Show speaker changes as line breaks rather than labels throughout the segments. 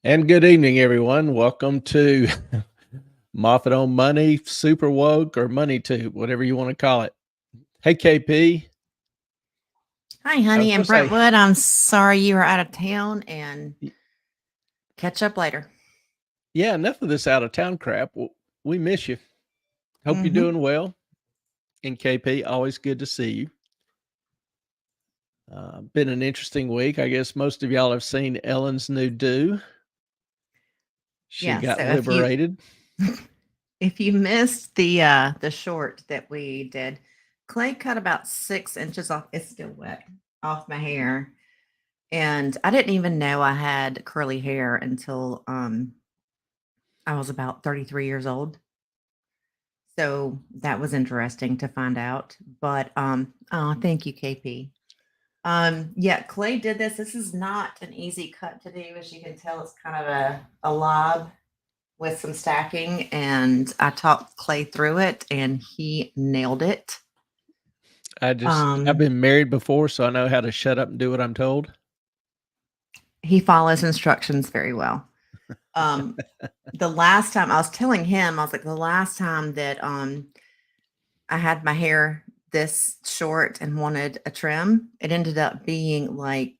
And good evening, everyone. Welcome to Moffat on Money, Super Woke, or Moneytube, whatever you want to call it. Hey, KP.
Hi,
I was
honey,
going
and
to say,
Brentwood. I'm sorry you were out of town and catch up later.
yeah, enough of this out of town crap. We miss you. Hope you're
Mm-hmm.
doing well. And KP, always good to see you. Been an interesting week. I guess most of y'all have seen Ellen's new do. She
Yeah, so
got
if you
liberated.
if you missed the short that we did, Clay cut about 6 inches off. It's still wet off my hair. And I didn't even know I had curly hair until I was about 33 years old. So that was interesting to find out. But oh, thank you, KP. Yeah, Clay did this. This is not an easy cut to do. As you can tell, it's kind of a lob with some stacking. And I talked Clay through it and he nailed it.
I've been married before, so I know how to shut up and do what I'm told.
He follows instructions very well. The last time I was telling him, I was like, the last time that I had my hair this short and wanted a trim, it ended up being like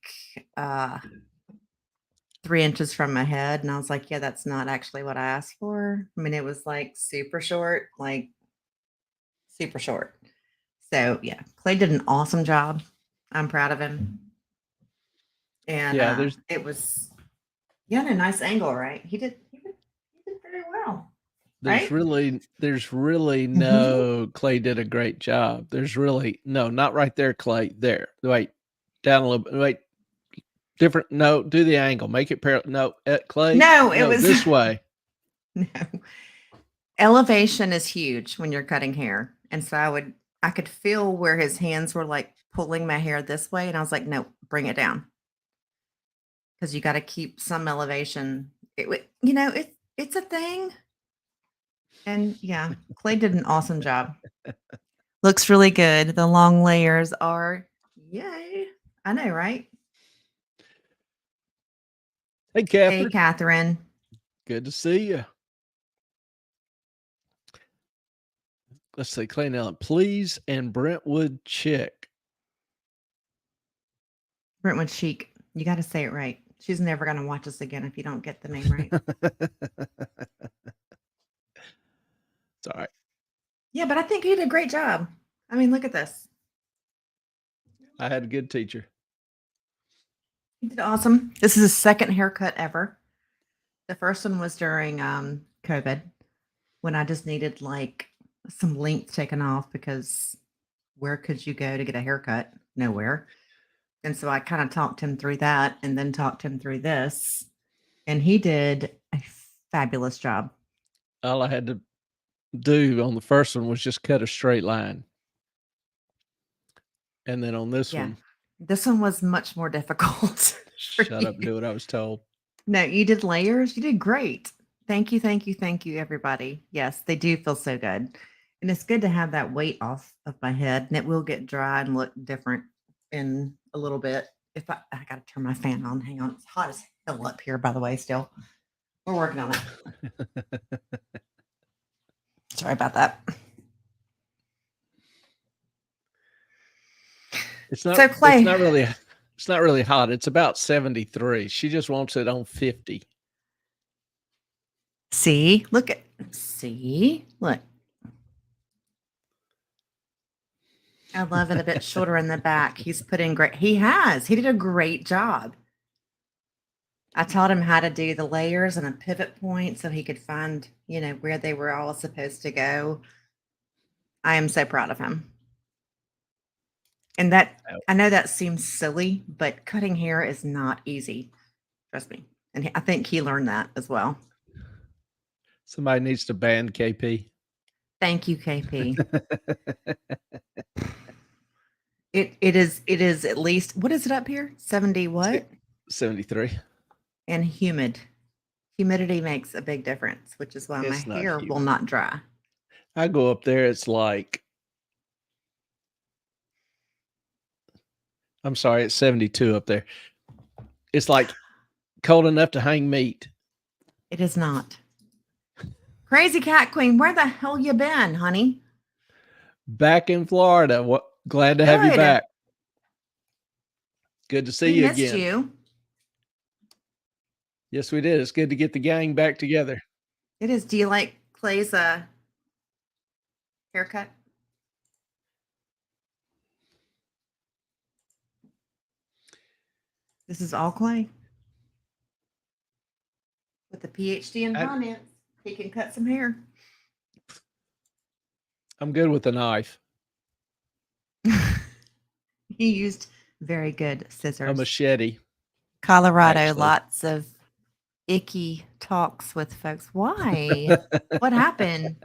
3 inches from my head. And I was like, yeah, that's not actually what I asked for. I mean, it was like super short, like super short. So yeah, Clay did an awesome job. I'm proud of him. And
Yeah, there's
it was yeah, a nice angle, right? He did very well.
There's
Right?
really no Clay did a great job. There's really no, not right there, Clay. There. Wait, down a little bit. Wait, different. No, do the angle. Make it parallel. No, Clay.
No, it
No,
was
this way.
no. Elevation is huge when you're cutting hair. And so I could feel where his hands were like pulling my hair this way. And I was like, no, bring it down. Because you got to keep some elevation. It's a thing. And yeah, Clay did an awesome job. Looks really good. The long layers are yay. I know, right?
Hey,
Hey,
Catherine.
Catherine.
Good to see you. Let's see, Clay Nellen, please, and Brentwood Chick.
Brentwood Chic. You got to say it right. She's never going to watch us again if you don't get the name right.
It's all right.
Yeah, but I think he did a great job. I mean, look at this.
I had a good teacher.
He did awesome. This is his second haircut ever. The first one was during COVID when I just needed like some length taken off because where could you go to get a haircut? Nowhere. And so I kind of talked him through that and then talked him through this. And he did a fabulous job.
All I had to do on the first one was just cut a straight line. And then on this
Yeah.
one,
This one was much more difficult for
shut up and
you.
do what I was told.
No, you did layers. You did great. Thank you, thank you, thank you, everybody. Yes, they do feel so good. And it's good to have that weight off of my head, and it will get dry and look different in a little bit. If I got to turn my fan on. Hang on. It's hot as hell up here, by the way, still. We're working on it. Sorry about that.
It's not
So,
it's
Clay,
not really it's not really hot. It's about 73. She just wants it on 50.
look. I love it a bit shorter in the back. He did a great job. I taught him how to do the layers and a pivot point so he could find, where they were all supposed to go. I am so proud of him. And I know that seems silly, but cutting hair is not easy. Trust me. And I think he learned that as well.
Somebody needs to ban KP.
Thank you, KP. It is at least, what is it up here? 70 what?
73.
And humid. Humidity makes a big difference, which is why my
It's not
hair will
humid.
not dry.
I go up there, it's like, I'm sorry, it's 72 up there. It's like cold enough to hang meat.
It is not. Crazy Cat Queen, where the hell you been, honey?
Back in Florida. What? Glad to have you
Good.
back. Good to see
We
you
missed
again.
you.
Yes, we did. It's good to get the gang back together.
It is. Do you like Clay's haircut? This is all Clay. With a PhD in finance, he can cut some hair.
I'm good with the knife.
He used very good scissors.
A machete.
Colorado,
actually.
lots of icky talks with folks. Why? What happened?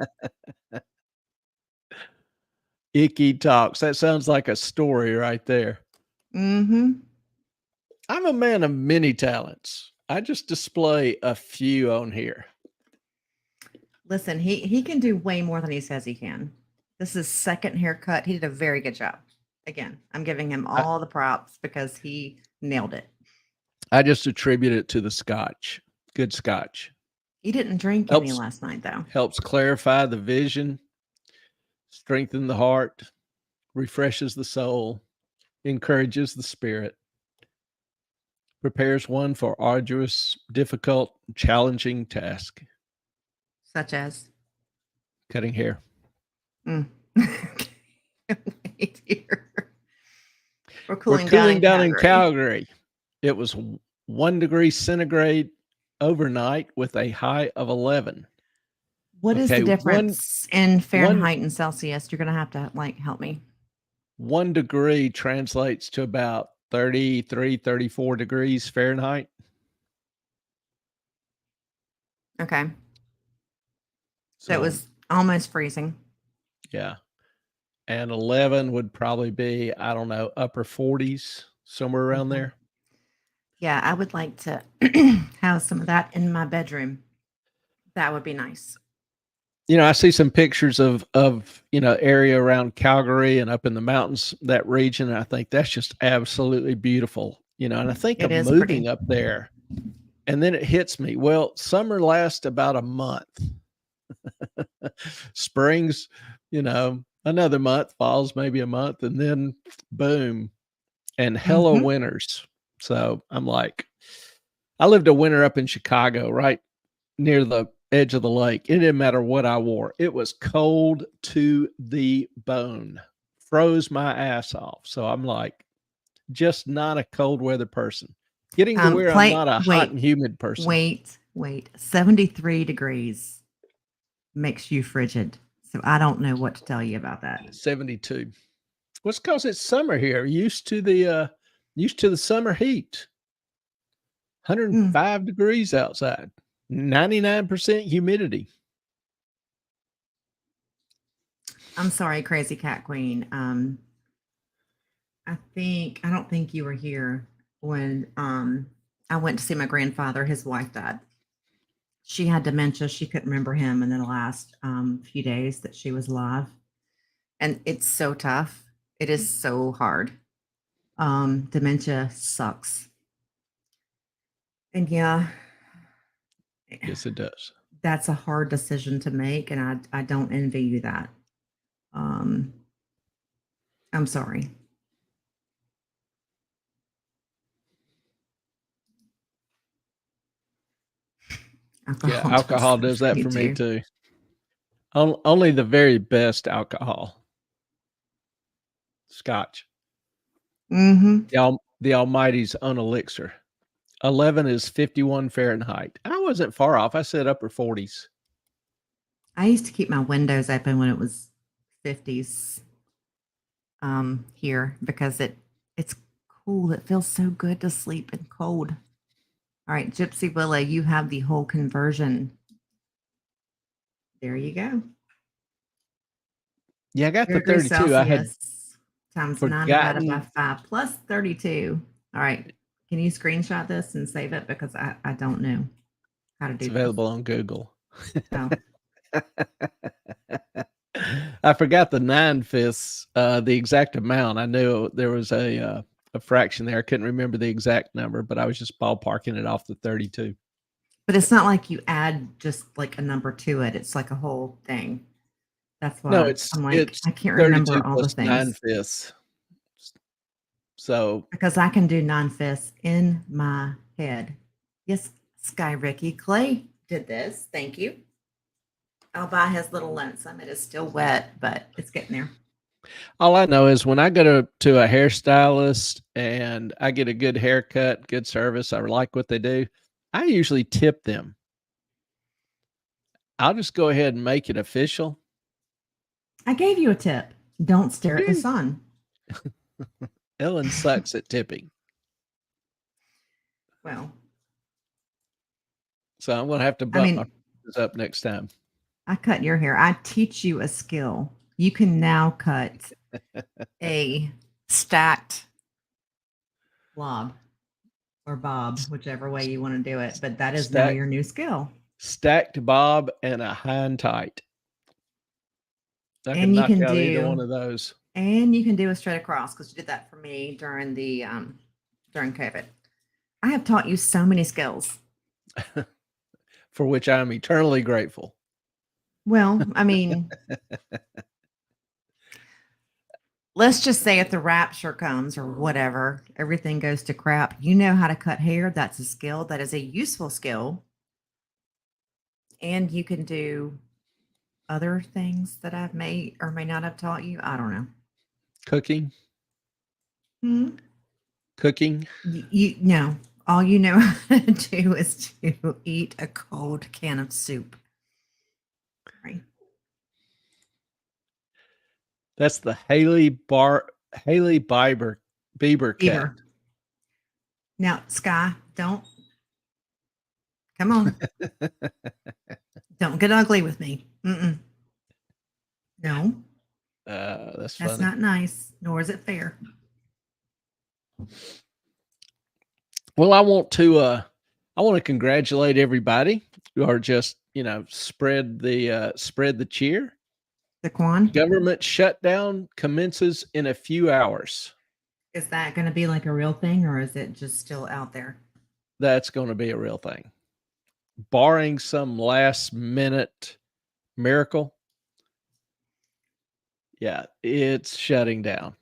Icky talks. That sounds like a story right there.
Mm-hmm.
I'm a man of many talents. I just display a few on here.
Listen, he can do way more than he says he can. This is second haircut. He did a very good job. Again, I'm giving him all the props because he nailed it.
I just attribute it to the scotch. Good scotch.
He didn't drink any last night, though.
Helps clarify the vision, strengthen the heart, refreshes the soul, encourages the spirit, prepares one for arduous, difficult, challenging task.
Such as
cutting hair.
Wait here. We're
cooling down in Calgary. It was 1 degree centigrade overnight with a high of 11.
What is the difference in Fahrenheit and Celsius? You're going to have to help me.
1 degree translates to about 33, 34 degrees Fahrenheit.
Okay. So it was almost freezing.
Yeah. And 11 would probably be, I don't know, upper 40s, somewhere around there.
Yeah, I would like to have some of that in my bedroom. That would be nice.
I see some pictures of area around Calgary and up in the mountains, that region. And I think that's just absolutely beautiful, and I think of moving up there. And then it hits me. Well, summer lasts about a month. Springs, another month, falls maybe a month, and then boom, and hello winters. So I'm like, I lived a winter up in Chicago, right near the edge of the lake. It didn't matter what I wore. It was cold to the bone, froze my ass off. So I'm like, just not a cold weather person. Getting to where I'm not a hot and humid person.
Wait. 73 degrees makes you frigid. So I don't know what to tell you about that.
72. What's because it's summer here. Used to the summer heat. 105 degrees outside. 99% humidity.
I'm sorry, Crazy Cat Queen. I don't think you were here when I went to see my grandfather. His wife died. She had dementia. She couldn't remember him in the last few days that she was alive. And it's so tough. It is so hard. Dementia sucks. And yeah.
Yes, it does.
That's a hard decision to make, and I don't envy you that. I'm sorry.
Alcohol does that for me too. Only the very best alcohol. Scotch. The Almighty's own elixir. 11 is 51 Fahrenheit. I wasn't far off. I said upper 40s.
I used to keep my windows open when it was 50s here because it's cool. It feels so good to sleep in cold. All right, Gypsy Willow, you have the whole conversion. There you go.
Yeah, I got the 32. Celsius I had
times 9 divided by 5 plus 32. All right. Can you screenshot this and save it? Because I don't know how to do it.
It's available on Google.
Oh.
I forgot the 9/5, the exact amount. I knew there was a fraction there. I couldn't remember the exact number, but I was just ballparking it off the 32.
But it's not like you add just like a number to it. It's like a whole thing. That's
No,
why I'm like,
it's
I can't
32
remember all the
plus
things
9/5. So
because I can do 9/5 in my head. Yes, Sky Ricky Clay did this. Thank you. I'll buy his little lonesome. It is still wet, but it's getting there.
all I know is when I go to a hairstylist and I get a good haircut, good service, I like what they do, I usually tip them. I'll just go ahead and make it official.
I gave you a tip. Don't stare at the
Yay.
sun.
Ellen sucks at tipping.
Well,
So I'm going to have to
I
bump my
mean,
prices up next time.
I cut your hair. I teach you a skill. You can now cut a stacked blob or bob, whichever way you want to do it. But that is now
Stacked
your new skill.
bob and a high and tight. I can
And you
knock
can
out either one
do
of those.
a straight across because you did that for me during the during COVID. I have taught you so many skills.
For which I am eternally grateful.
Well, I mean, let's just say if the rapture comes or whatever, everything goes to crap. You know how to cut hair. That's a skill. That is a useful skill. And you can do other things that I've may or may not have taught you. I don't know.
Cooking.
Hmm?
Cooking.
You no. All you know how to do is to eat a cold can of soup. Right.
That's the Haley Bieber cut.
Beaver. Now, Sky, don't come on. Don't get ugly with me. Mm-mm. No,
That's
that's
funny.
not nice, nor is it fair.
Well, I want to congratulate everybody who are just, spread the cheer.
The Quan,
Government shutdown commences in a few hours.
is that going to be like a real thing or is it just still out there?
That's going to be a real thing. Barring some last minute miracle. Yeah, it's shutting down.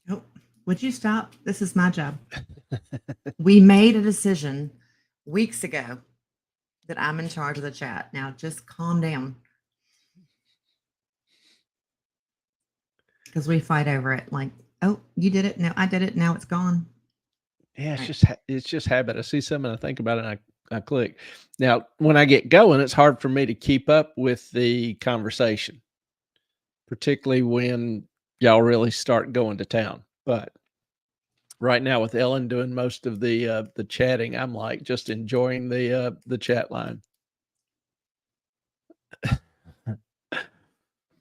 Oh, would you stop? This is my job. We made a decision weeks ago that I'm in charge of the chat. Now just calm down. Because we fight over it. Like, oh, you did it. No, I did it. Now it's gone.
Yeah,
Right.
it's just habit. I see something, I think about it, and I click. Now, when I get going, it's hard for me to keep up with the conversation, particularly when y'all really start going to town. But right now, with Ellen doing most of the chatting, I'm like just enjoying the chat line.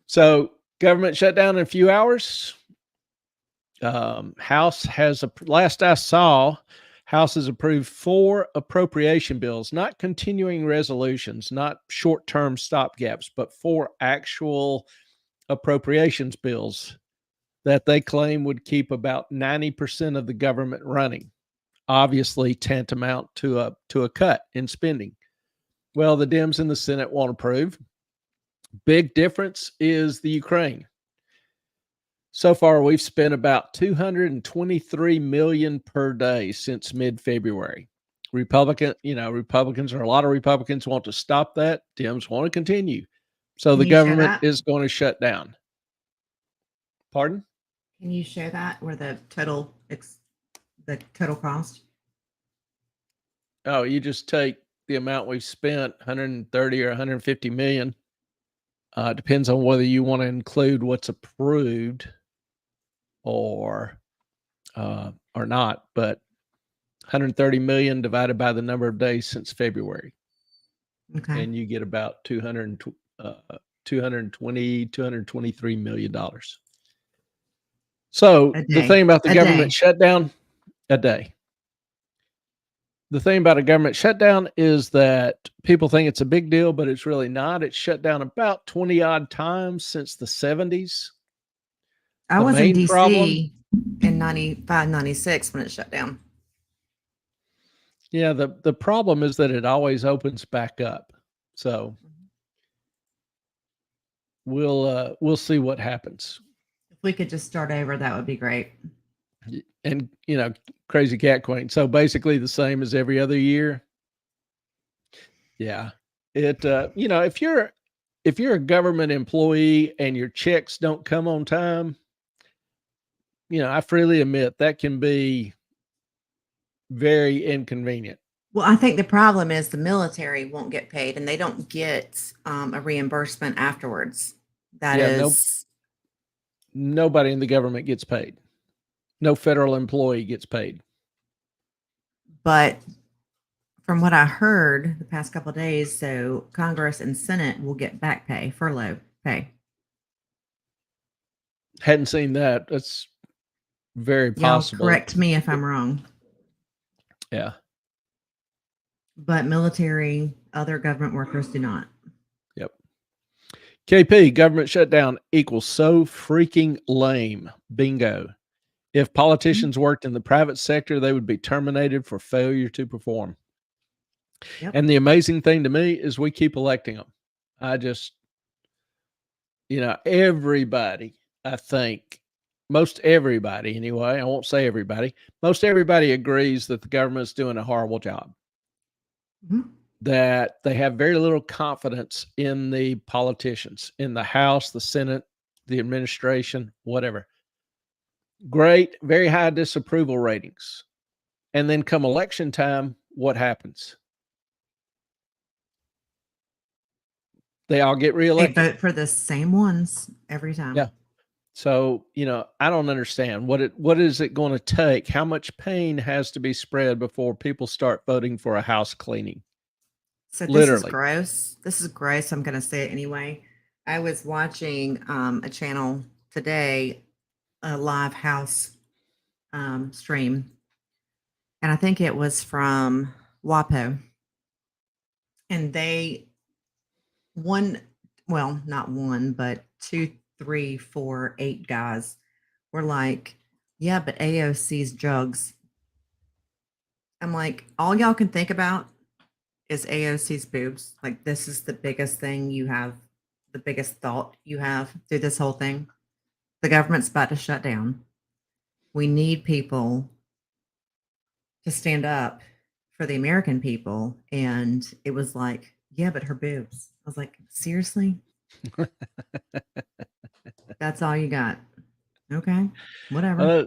So, government shutdown in a few hours. House has last I saw, House has approved 4 appropriation bills, not continuing resolutions, not short-term stopgaps, but 4 actual appropriations bills that they claim would keep about 90% of the government running. Obviously, tantamount to a cut in spending. Well, the Dems in the Senate won't approve. Big difference is the Ukraine. So far, we've spent about $223 million per day since mid-February. Republicans, or a lot of Republicans want to stop that. Dems want to continue. So
Can
the
you show
government
that?
is going to shut down. Pardon?
Can you show that where the total cost?
Oh, you just take the amount we've spent, 130 or 150 million. Depends on whether you want to include what's approved or not, but 130 million divided by the number of days since February.
Okay.
And you get about 223 million dollars. So the thing about the government shutdown, a day. The thing about a government shutdown is that people think it's a big deal, but it's really not. It's shut down about 20 odd times since the 70s.
I
The
was in
main problem,
DC in 95, 96 when it shut down.
Yeah, the problem is that it always opens back up. So we'll see what happens.
If we could just start over, that would be great.
And crazy cat queen. So basically the same as every other year. Yeah. It if you're a government employee and your checks don't come on time, I freely admit that can be very inconvenient.
Well, I think the problem is the military won't get paid and they don't get a reimbursement afterwards. That
Yeah,
is,
nobody in the government gets paid. No federal employee gets paid.
but from what I heard the past couple of days, so Congress and Senate will get back pay, furlough pay.
Hadn't seen that. That's very
Y'all
possible.
correct me if I'm wrong.
Yeah.
But military, other government workers do not.
Yep. KP, government shutdown equals so freaking lame. Bingo. If politicians worked in the private sector, they would be terminated for failure to perform.
Yep.
And the amazing thing to me is we keep electing them. I just, everybody, I think, most everybody anyway, I won't say everybody, most everybody agrees that the government's doing a horrible job.
Mhm.
That they have very little confidence in the politicians, in the House, the Senate, the administration, whatever. Great, very high disapproval ratings. And then come election time, what happens? They all get
They
reelected.
vote for the same ones every time.
Yeah. So, I don't understand what is it going to take? How much pain has to be spread before people start voting for a house cleaning?
So this is
Literally.
gross. This is gross. I'm going to say it anyway. I was watching a channel today, a live house stream, and I think it was from WAPO. And they not one, but 2, 3, 4, 8 guys were like, yeah, but AOC's jugs. I'm like, all y'all can think about is AOC's boobs. Like, this is the biggest thing you have, the biggest thought you have through this whole thing. The government's about to shut down. We need people to stand up for the American people. And it was like, yeah, but her boobs. I was like, seriously? That's all you got? Okay, whatever.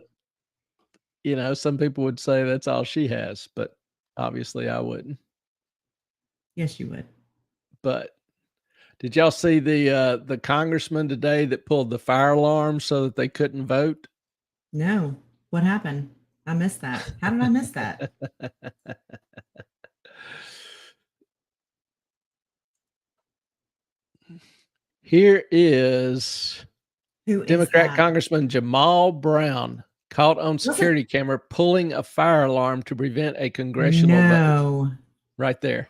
Some people would say that's all she has, but obviously I wouldn't.
Yes, you would.
But did y'all see the congressman today that pulled the fire alarm so that they couldn't vote?
No. What happened? I missed that. How did I miss that?
Here is
Who is
Democrat
that?
Congressman Jamal Brown caught on security camera pulling a fire alarm to prevent a congressional vote. Right there.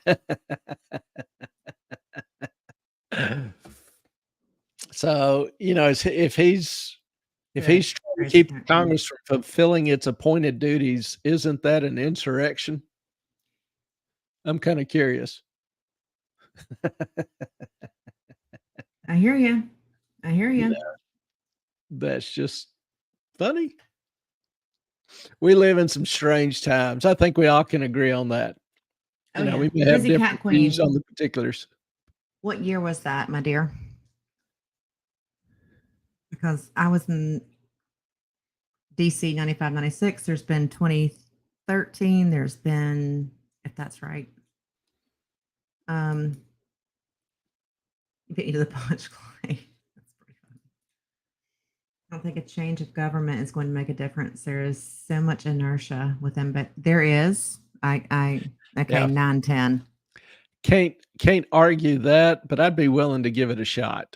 So, if he's trying to keep Congress from fulfilling its appointed duties, isn't that an insurrection? I'm kind of curious.
I hear you. I hear you.
That's just funny. We live in some strange times. I think we all can agree on that.
Oh, yeah.
We may have
Crazy Cat
different views
Queen.
on the particulars.
What year was that, my dear? Because I was in DC 95, 96. There's been 2013. There's been, if that's right. You beat you to the punch, Clay. That's pretty funny. I don't think a change of government is going to make a difference. There is so much inertia with them, but there is. Okay,
Yeah.
9, 10.
Can't argue that, but I'd be willing to give it a shot.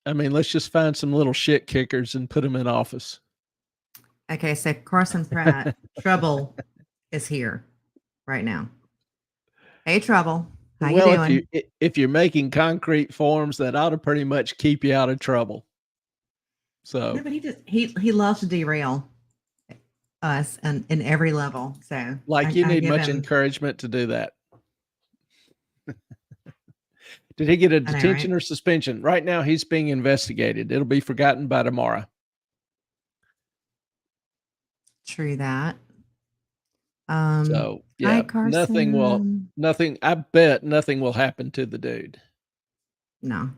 I mean, let's just find some little shit kickers and put them in office.
Okay, so Carson Pratt, Trouble is here right now. Hey, Trouble. How you doing?
If you're making concrete forms, that ought to pretty much keep you out of trouble. So
No, but he loves to derail. us and in every level. So
Like you
I
need
give
much
him.
encouragement to do that. Did he get a
I know, right?
detention or suspension? Right now, he's being investigated. It'll be forgotten by tomorrow.
True that.
So
Hi,
yeah,
Carson.
nothing. I bet nothing will happen to the dude.
No,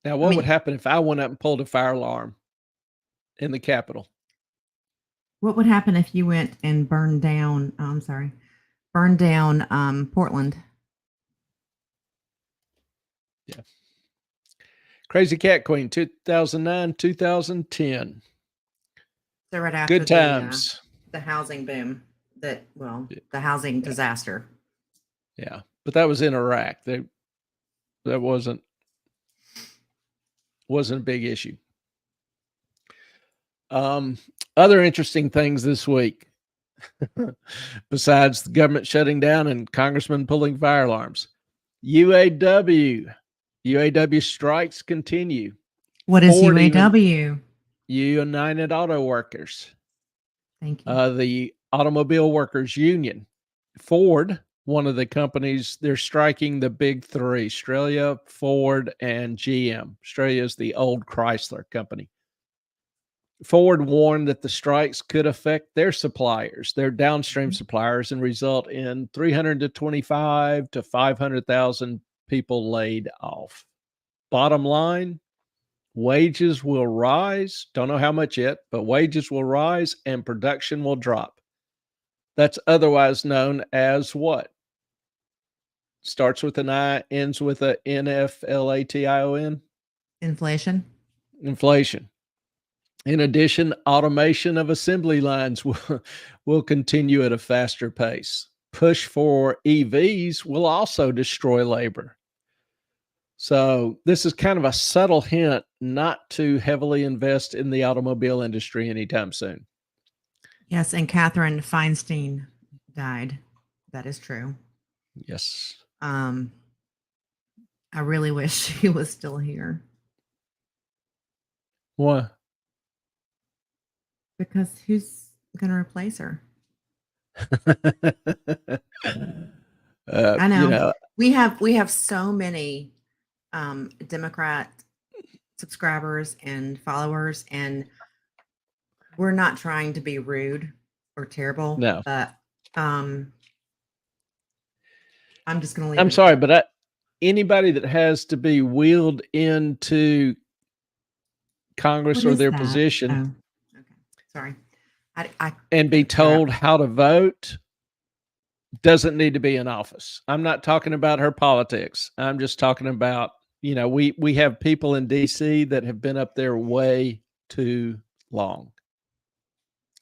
Now,
I
what would
mean,
happen if I went up and pulled a fire alarm in the Capitol?
what would happen if you went and burned down? Oh, I'm sorry, burned down Portland.
Yeah. Crazy Cat Queen, 2009, 2010.
So right after
Good times.
the housing boom, the housing
Yeah.
disaster.
Yeah. But that was in Iraq. That wasn't a big issue. Other interesting things this week, besides the government shutting down and congressmen pulling fire alarms. UAW strikes continue.
What is UAW?
United Auto Workers,
Thank you.
the Automobile Workers Union. Ford, one of the companies, they're striking the big three: Australia, Ford, and GM. Australia is the old Chrysler company. Ford warned that the strikes could affect their suppliers, their downstream suppliers, and result in 325 to 500,000 people laid off. Bottom line, wages will rise. Don't know how much yet, but wages will rise and production will drop. That's otherwise known as what? Starts with an I, ends with a NFLATION?
Inflation.
Inflation. In addition, automation of assembly lines will continue at a faster pace. Push for EVs will also destroy labor. So this is kind of a subtle hint not to heavily invest in the automobile industry anytime soon.
Yes, and Catherine Feinstein died. That is true.
Yes.
I really wish she was still here.
Why?
Because who's going to replace her? I
You
know.
know,
We have so many Democrat subscribers and followers, and we're not trying to be rude or terrible,
no,
but I'm just going to leave
I'm
it at
sorry,
that.
but anybody that has to be wheeled into Congress
What
or
is
their
that?
position
Oh, okay. Sorry. I
and be
couldn't figure out.
told how to vote doesn't need to be in office. I'm not talking about her politics. I'm just talking about, we have people in DC that have been up there way too long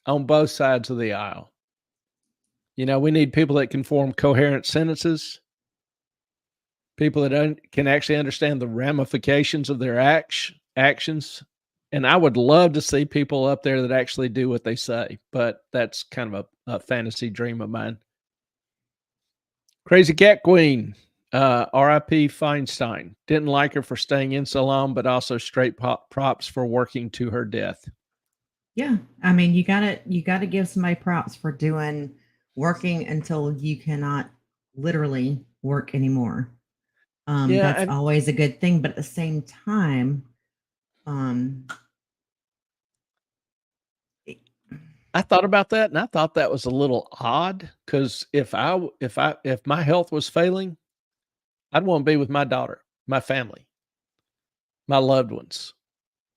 on both sides of the aisle. We need people that can form coherent sentences, people that can actually understand the ramifications of their actions. And I would love to see people up there that actually do what they say, but that's kind of a fantasy dream of mine. Crazy Cat Queen, R.I.P. Feinstein. Didn't like her for staying in so long, but also straight props for working to her death.
Yeah, I mean, you gotta give somebody props for working until you cannot literally work anymore.
Yeah,
That's always a good thing, but at the same time, um,
I thought about that, and I thought that was a little odd because if my health was failing, I'd want to be with my daughter, my family, my loved ones.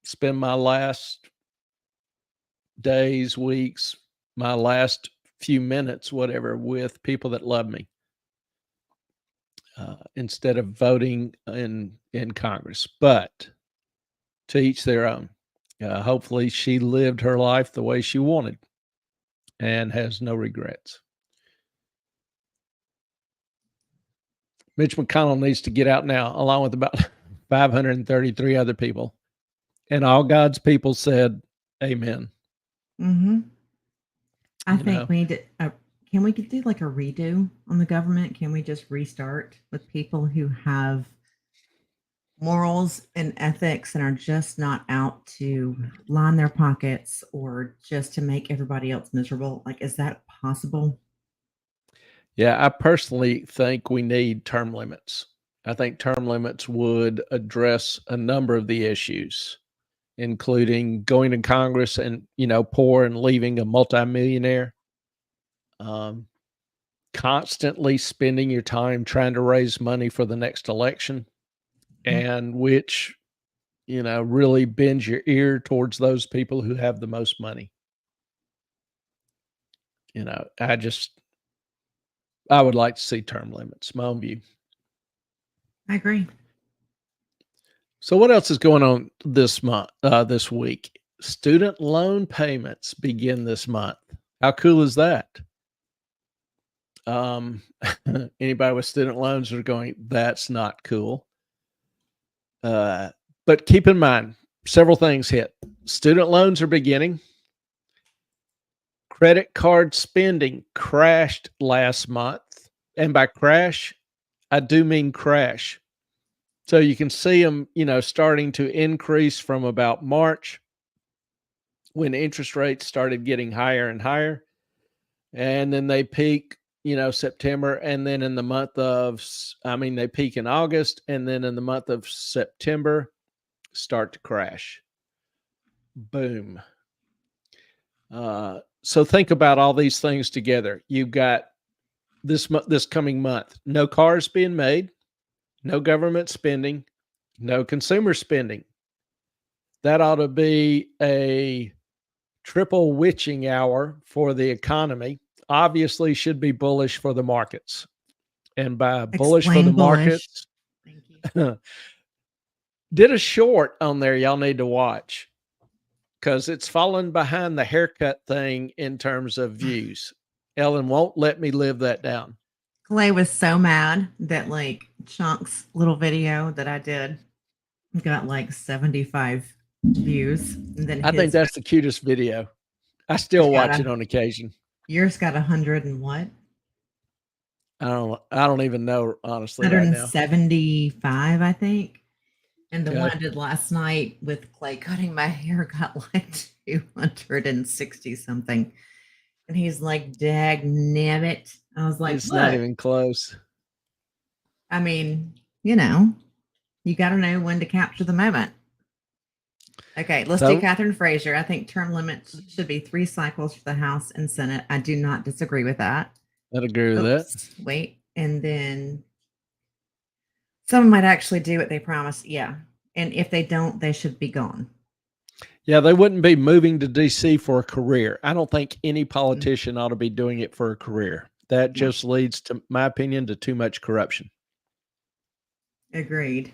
Spend my last days, weeks, my last few minutes, whatever, with people that love me, instead of voting in Congress. But to each their own. Hopefully, she lived her life the way she wanted and has no regrets. Mitch McConnell needs to get out now, along with about 533 other people. And all God's people said, Amen.
mm-hmm. I
You
think
know,
we need to. Can we do like a redo on the government? Can we just restart with people who have morals and ethics and are just not out to line their pockets or just to make everybody else miserable. Like, is that possible?
Yeah, I personally think we need term limits. I think term limits would address a number of the issues, including going to Congress and, poor and leaving a multimillionaire, um, constantly spending your time trying to raise money for the next election, and which, really bends your ear towards those people who have the most money. I would like to see term limits, my own view.
I agree.
So what else is going on this week? Student loan payments begin this month. How cool is that? Um, Anybody with student loans are going, that's not cool. But keep in mind, several things hit. Student loans are beginning. Credit card spending crashed last month. And by crash, I do mean crash. So you can see them, starting to increase from about March when interest rates started getting higher and higher. And then they peak, September. And then in the month of, they peak in August. And then in the month of September, start to crash. Boom. So think about all these things together. You've got this coming month, no cars being made, no government spending, no consumer spending. That ought to be a triple witching hour for the economy. Obviously should be bullish for the markets. And by bullish for the markets,
thank you.
Did a short on there y'all need to watch because it's fallen behind the haircut thing in terms of views. Ellen won't let me live that down.
Clay was so mad that like Chunk's little video that I did got like 75 views. And then
I think that's the cutest video. I still watch it on occasion.
Yours got 100 and what?
I don't even know, honestly,
175,
right now.
I think. And the one I did last night with Clay cutting my hair got like 260 something. And he's like, dag nabbit. I was like,
it's not even close.
I mean, you got to know when to capture the moment. Okay, let's do Catherine Frazier. I think term limits should be 3 cycles for the House and Senate. I do not disagree with that.
I'd agree with that.
Wait, and then someone might actually do what they promise. Yeah. And if they don't, they should be gone.
Yeah, they wouldn't be moving to DC for a career. I don't think any politician ought to be doing it for a career. That just leads, to my opinion, to too much corruption. Agreed.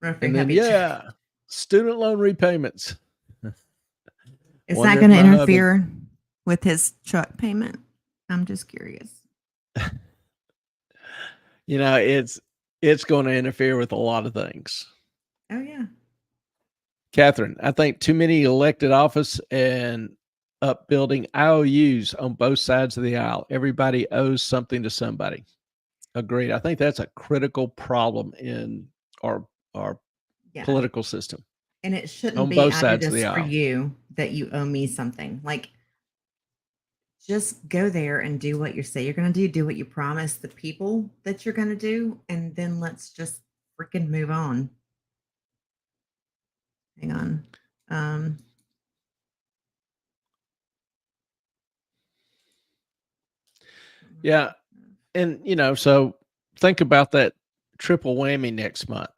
And then, student loan repayments.
Is that going to interfere with his truck payment? I'm just curious.
It's going to interfere with a lot of things.
Oh, yeah.
Catherine, I think too many elected office and upbuilding IOUs on both sides of the aisle. Everybody owes something to somebody. Agreed. I think that's a critical problem in our political system.
And it shouldn't be both sides of the aisle. For you that you owe me something. Like, just go there and do what you say you're going to do what you promise the people that you're going to do, and then let's just freaking move on. Hang on.
Yeah. And, so think about that triple whammy next month.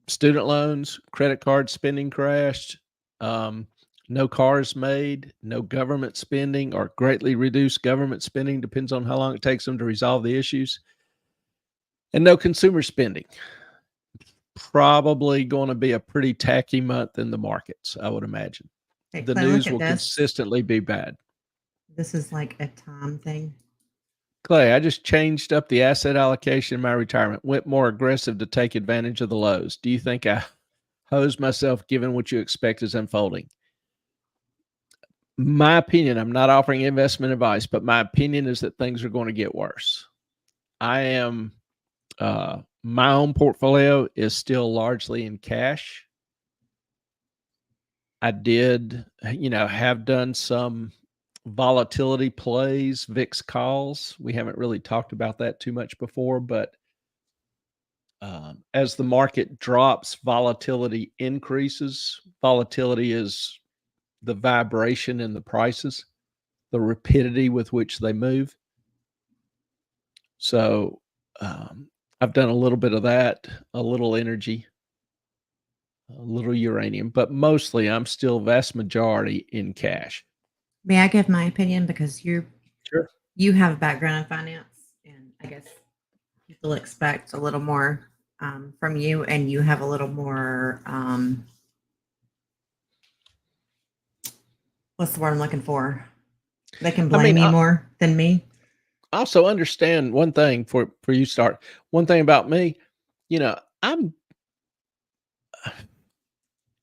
Student loans, credit card spending crashed, no cars made, no government spending or greatly reduced government spending, depends on how long it takes them to resolve the issues, and no consumer spending. Probably going to be a pretty tacky month in the markets, I would imagine. Hey, the news will consistently be bad.
This is like a Tom thing.
Clay, I just changed up the asset allocation in my retirement, went more aggressive to take advantage of the lows. Do you think I hosed myself given what you expect is unfolding? My opinion, I'm not offering investment advice, but my opinion is that things are going to get worse. I am My own portfolio is still largely in cash. I did, have done some volatility plays, VIX calls. We haven't really talked about that too much before, but as the market drops, volatility increases. Volatility is the vibration in the prices, the rapidity with which they move. So I've done a little bit of that, a little energy, a little uranium, but mostly I'm still vast majority in cash.
May I give my opinion because
Sure.
you have a background in finance, and I guess people expect a little more from you, and you have a little more. What's the word I'm looking for? They can
I mean,
blame you more than me.
I also understand one thing for you start. One thing about me, I'm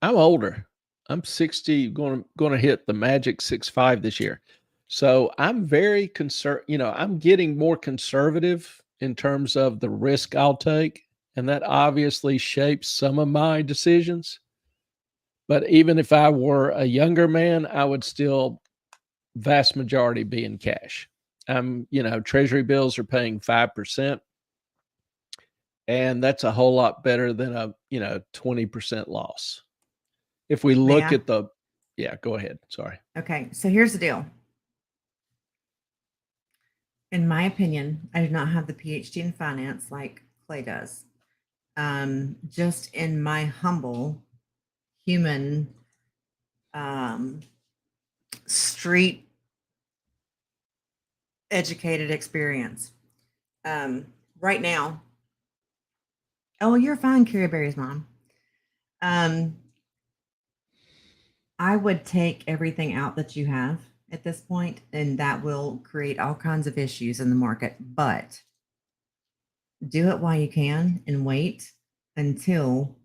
older. I'm 60, going to hit the magic 65 this year. So I'm very I'm getting more conservative in terms of the risk I'll take, and that obviously shapes some of my decisions. But even if I were a younger man, I would still vast majority be in cash. Treasury bills are paying 5%, and that's a whole lot better than a 20% loss. If we
May
look
I?
at yeah, go ahead. Sorry.
Okay, so here's the deal. In my opinion, I do not have the PhD in finance like Clay does. Just in my humble human street educated experience. Right now, oh, you're fine, Carrie Berry's mom. I would take everything out that you have at this point, and that will create all kinds of issues in the market. But do it while you can and wait until,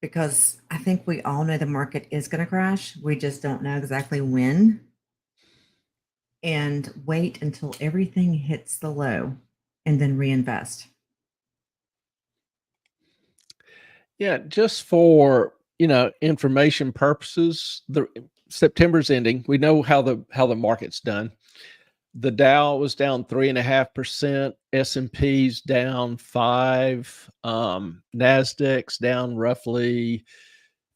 because I think we all know the market is going to crash. We just don't know exactly when. And wait until everything hits the low and then reinvest.
Yeah, just for information purposes, the September's ending. We know how the market's done. The Dow was down 3.5%. S&P's down 5. Nasdaq's down roughly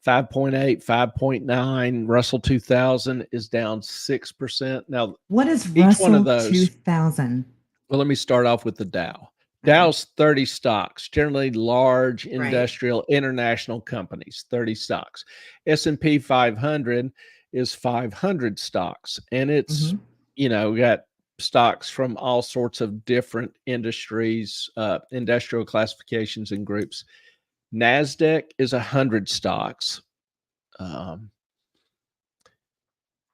5.8, 5.9. Russell 2000 is down 6%. Now,
what is
each one of
Russell
those.
2000?
Well, let me start off with the Dow.
Okay.
Dow's 30 stocks, generally large industrial international companies, 30 stocks. S&P 500 is 500 stocks, and it's, got stocks from all sorts of different industries, industrial classifications and groups. NASDAQ is 100 stocks. And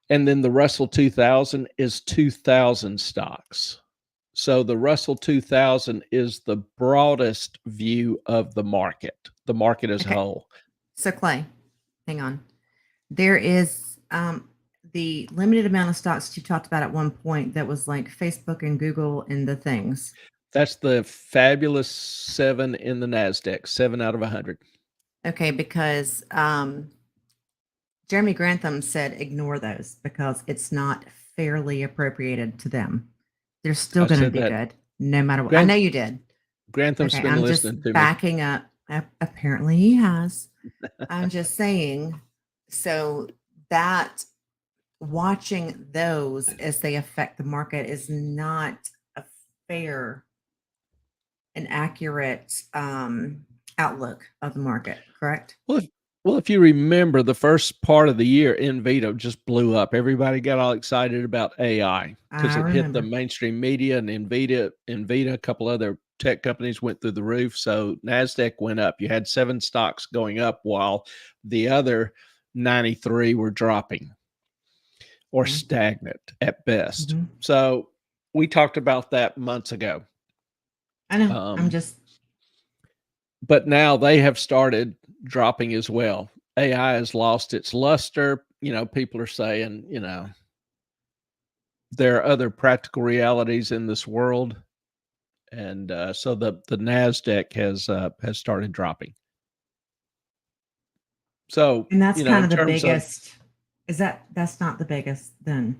then the Russell 2000 is 2,000 stocks. So the Russell 2000 is the broadest view of the market as a whole.
So Clay, hang on. There is the limited amount of stocks you talked about at one point that was like Facebook and Google and the things.
That's the fabulous 7 in the NASDAQ, 7 out of 100.
Okay, because Jeremy Grantham said ignore those because it's not fairly appropriated to them. They're still going to be good no matter what. I know you did.
Grantham's been listening to me.
Backing up. Apparently he has. I'm just saying, so that watching those as they affect the market is not a fair and accurate outlook of the market, correct?
Well, if you remember, the first part of the year, Invito just blew up. Everybody got all excited about AI because it hit the mainstream media, and Invita, a couple other tech companies went through the roof. So NASDAQ went up. You had 7 stocks going up while the other 93 were dropping or stagnant at best. So we talked about that months ago.
I know.
But now they have started dropping as well. AI has lost its luster. People are saying, there are other practical realities in this world. and so the Nasdaq has started dropping. So
And that's kind
in
of the
terms of
biggest. That's not the biggest then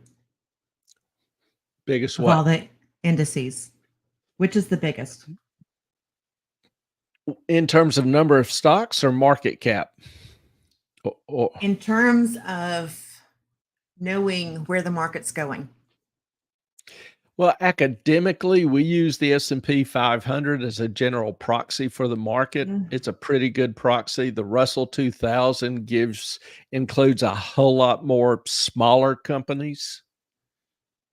biggest
of all
what
the indices? Which is the biggest?
in terms of number of stocks or market cap, or
In terms of knowing where the market's going.
well, academically, we use the S&P 500 as a general proxy for the market.
Mm.
It's a pretty good proxy. The Russell 2000 includes a whole lot more smaller companies.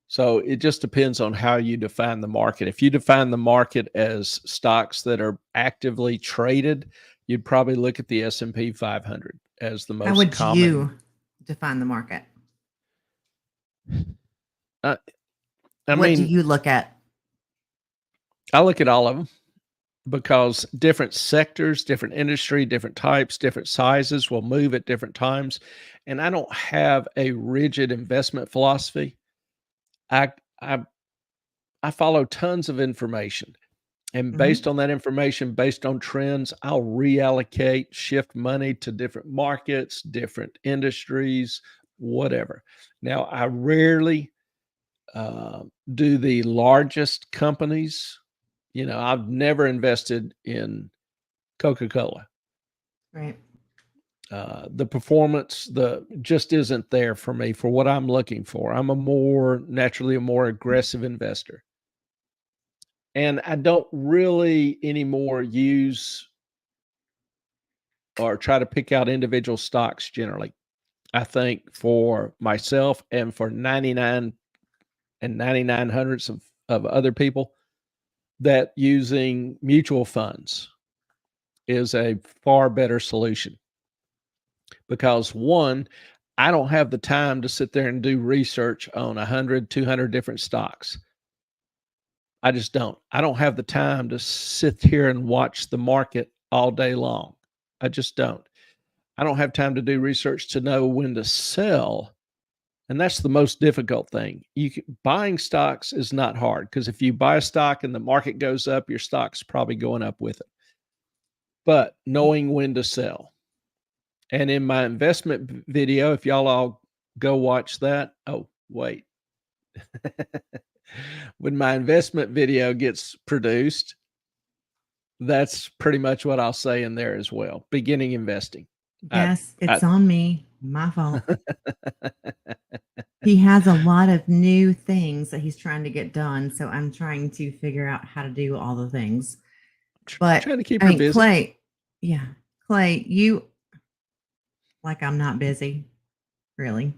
So it just depends on how you define the market. If you define the market as stocks that are actively traded, you'd probably look at the S&P 500 as the
How
most
would
common.
you define the market?
Uh, I
What do
mean,
you look at?
I look at all of them because different sectors, different industry, different types, different sizes will move at different times. And I don't have a rigid investment philosophy. I I I follow tons of information. And based
Mhm.
on that information, based on trends, I'll reallocate, shift money to different markets, different industries, whatever. Now, I rarely do the largest companies. I've never invested in Coca Cola.
Right.
The performance, the just isn't there for me for what I'm looking for. I'm naturally a more aggressive investor. And I don't really anymore use or try to pick out individual stocks generally. I think for myself and for 99 and 99 hundredths of other people, that using mutual funds is a far better solution because one, I don't have the time to sit there and do research on 100, 200 different stocks. I just don't. I don't have the time to sit here and watch the market all day long. I just don't. I don't have time to do research to know when to sell. And that's the most difficult thing. Buying stocks is not hard because if you buy a stock and the market goes up, your stock's probably going up with it. But knowing when to sell. And in my investment video, if y'all all go watch that, oh, wait. When my investment video gets produced, that's pretty much what I'll say in there as well. Beginning investing. I,
Yes,
I
it's on me. My fault. He has a lot of new things that he's trying to get done. So I'm trying to figure out how to do all the things. But
trying to keep
I
her
mean,
busy.
Clay, yeah, Clay, you like I'm not busy, really.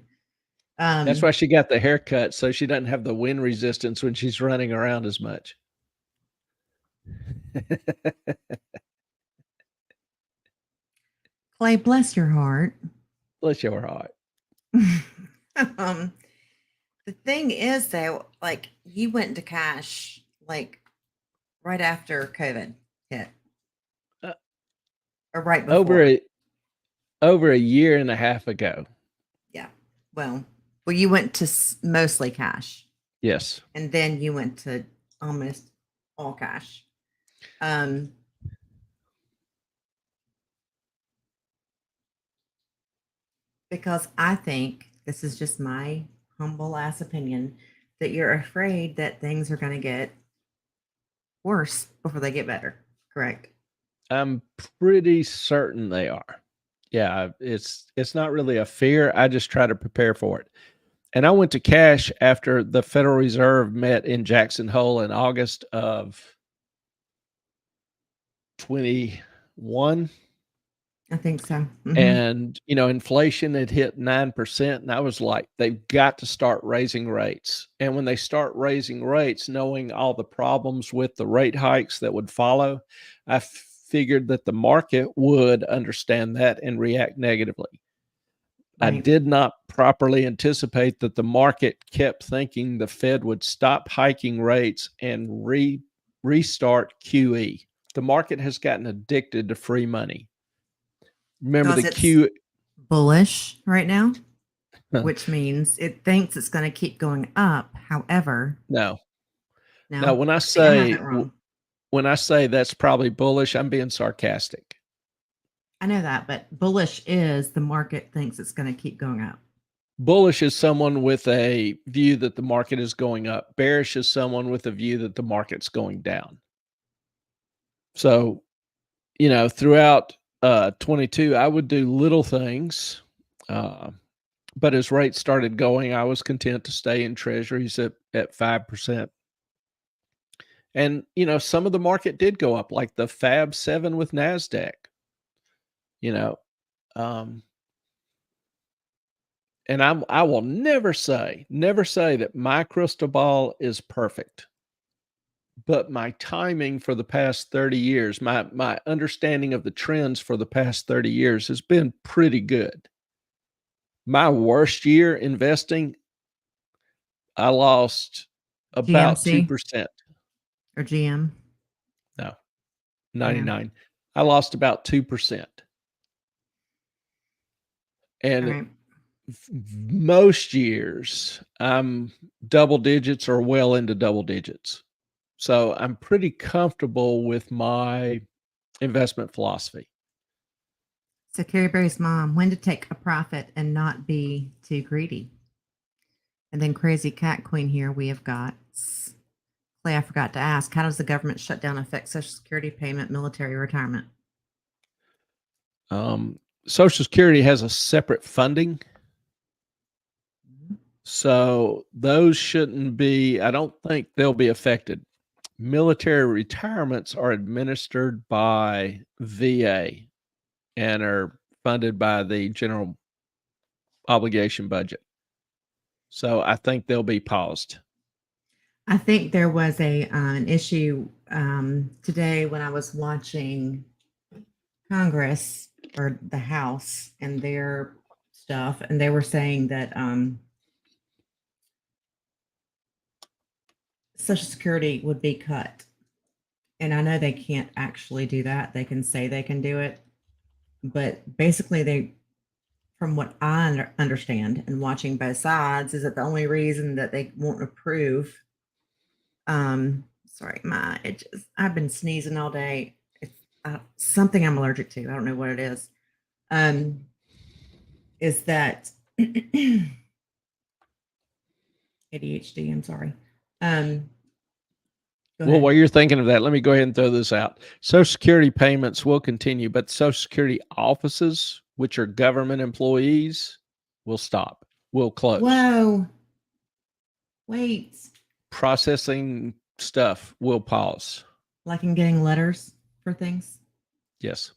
That's
Um,
why she got the haircut, so she doesn't have the wind resistance when she's running around as much.
Clay, bless your heart.
Bless your heart.
um, the thing is, though, like you went into cash like right after COVID hit,
Uh,
or right
over
before.
a over a year and a half ago.
Yeah. Well, you went to mostly cash,
Yes.
and then you went to almost all cash. Um, because I think this is just my humble ass opinion that you're afraid that things are going to get worse before they get better. Correct.
I'm pretty certain they are. Yeah, it's not really a fear. I just try to prepare for it. And I went to cash after the Federal Reserve met in Jackson Hole in August of 21.
I think so.
And, inflation had hit 9%. And I was like, they've got to start raising rates. And when they start raising rates, knowing all the problems with the rate hikes that would follow, I figured that the market would understand that and react negatively. I
Right.
did not properly anticipate that the market kept thinking the Fed would stop hiking rates and restart QE. The market has gotten addicted to free money. Remember
Because
the
it's
Q
bullish right now, which means it thinks it's going to keep going up. However,
no.
no.
Now when I
See, I have
say
it wrong.
when I say that's probably bullish, I'm being sarcastic.
I know that, but bullish is the market thinks it's going to keep going up.
Bullish is someone with a view that the market is going up. Bearish is someone with a view that the market's going down. So, throughout 22, I would do little things. But as rates started going, I was content to stay in treasuries at 5%. And, some of the market did go up, like the Fab 7 with NASDAQ, um, and I will never say that my crystal ball is perfect. But my timing for the past 30 years, my understanding of the trends for the past 30 years has been pretty good. My worst year investing, I lost about
GMC
2%.
or GM?
No, 99. I lost about 2%.
All
And
right.
most years, I'm double digits or well into double digits. So I'm pretty comfortable with my investment philosophy.
So Carrie Berry's mom, when to take a profit and not be too greedy. And then Crazy Cat Queen here, we have got Clay. I forgot to ask, how does the government shutdown affect Social Security payment, military retirement?
Social Security has a separate funding.
Mm-hmm.
So those shouldn't be, I don't think they'll be affected. Military retirements are administered by VA and are funded by the general obligation budget. So I think they'll be paused.
I think there was an issue today when I was watching Congress or the House and their stuff, and they were saying that Social Security would be cut. And I know they can't actually do that. They can say they can do it, but basically from what I understand and watching both sides, is that the only reason that they won't approve, sorry, I've been sneezing all day. It's something I'm allergic to. I don't know what it is. Is that ADHD? I'm sorry.
Well, while you're thinking of that, let me go ahead and throw this out. Social Security payments will continue, but Social Security offices, which are government employees, will stop, will close.
Whoa. Wait.
Processing stuff will pause.
Like in getting letters for things?
Yes.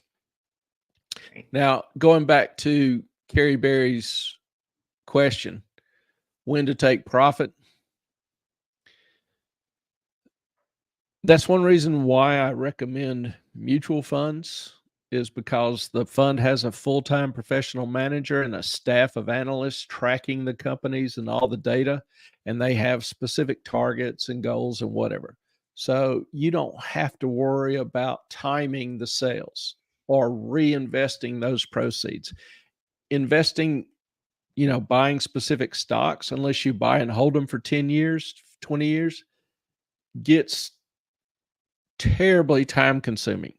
Great.
Now, going back to Carrie Berry's question, when to take profit? That's one reason why I recommend mutual funds, is because the fund has a full-time professional manager and a staff of analysts tracking the companies and all the data, and they have specific targets and goals and whatever. So you don't have to worry about timing the sales or reinvesting those proceeds. Investing, buying specific stocks, unless you buy and hold them for 10 years, 20 years, gets terribly time consuming.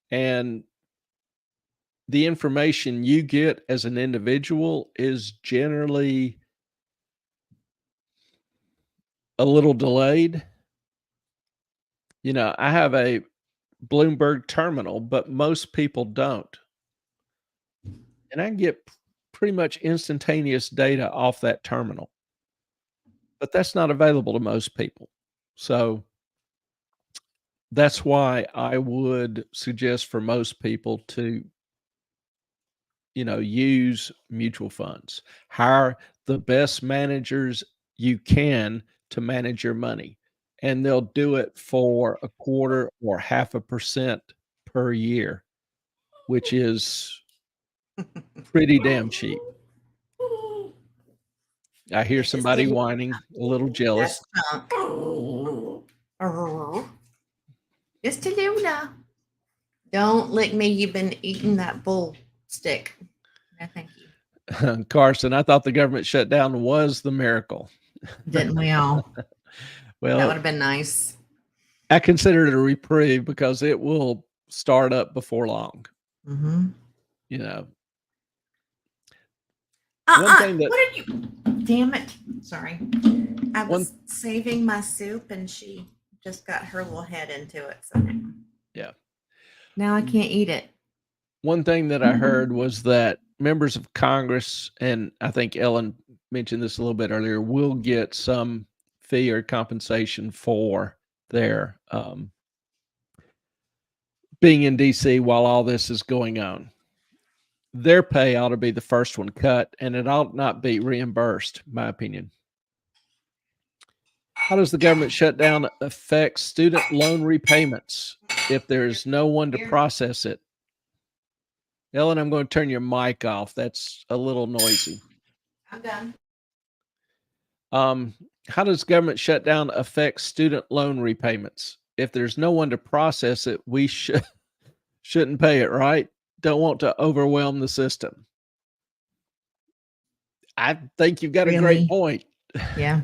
And the information you get as an individual is generally a little delayed. I have a Bloomberg terminal, but most people don't. And I can get pretty much instantaneous data off that terminal. But that's not available to most people. So that's why I would suggest for most people to use mutual funds. Hire the best managers you can to manage your money, and they'll do it for 1/4 or 0.5% per year, which is pretty damn cheap. I hear somebody whining, a little jealous.
Just to Luna. Don't lick me. You've been eating that bull stick. No, thank you.
Carson, I thought the government shutdown was the miracle.
Didn't we all?
Well,
that would have been nice.
I consider it a reprieve because it will start up before long.
Mm-hmm.
You know, one thing that
What did you? Damn it! Sorry, I
one
was saving my soup, and she just got her little head into it. So
yeah.
now I can't eat it.
One thing that I heard was that members of Congress, and I think Ellen mentioned this a little bit earlier, will get some fee or compensation for their being in DC while all this is going on. Their pay ought to be the first one cut, and it ought not be reimbursed, in my opinion. How does the government shutdown affect student loan repayments if there's no one to process it? Ellen, I'm going to turn your mic off. That's a little noisy.
I'm done.
How does government shutdown affect student loan repayments? If there's no one to process it, we shouldn't pay it, right? Don't want to overwhelm the system. I think you've got a great point.
Yeah.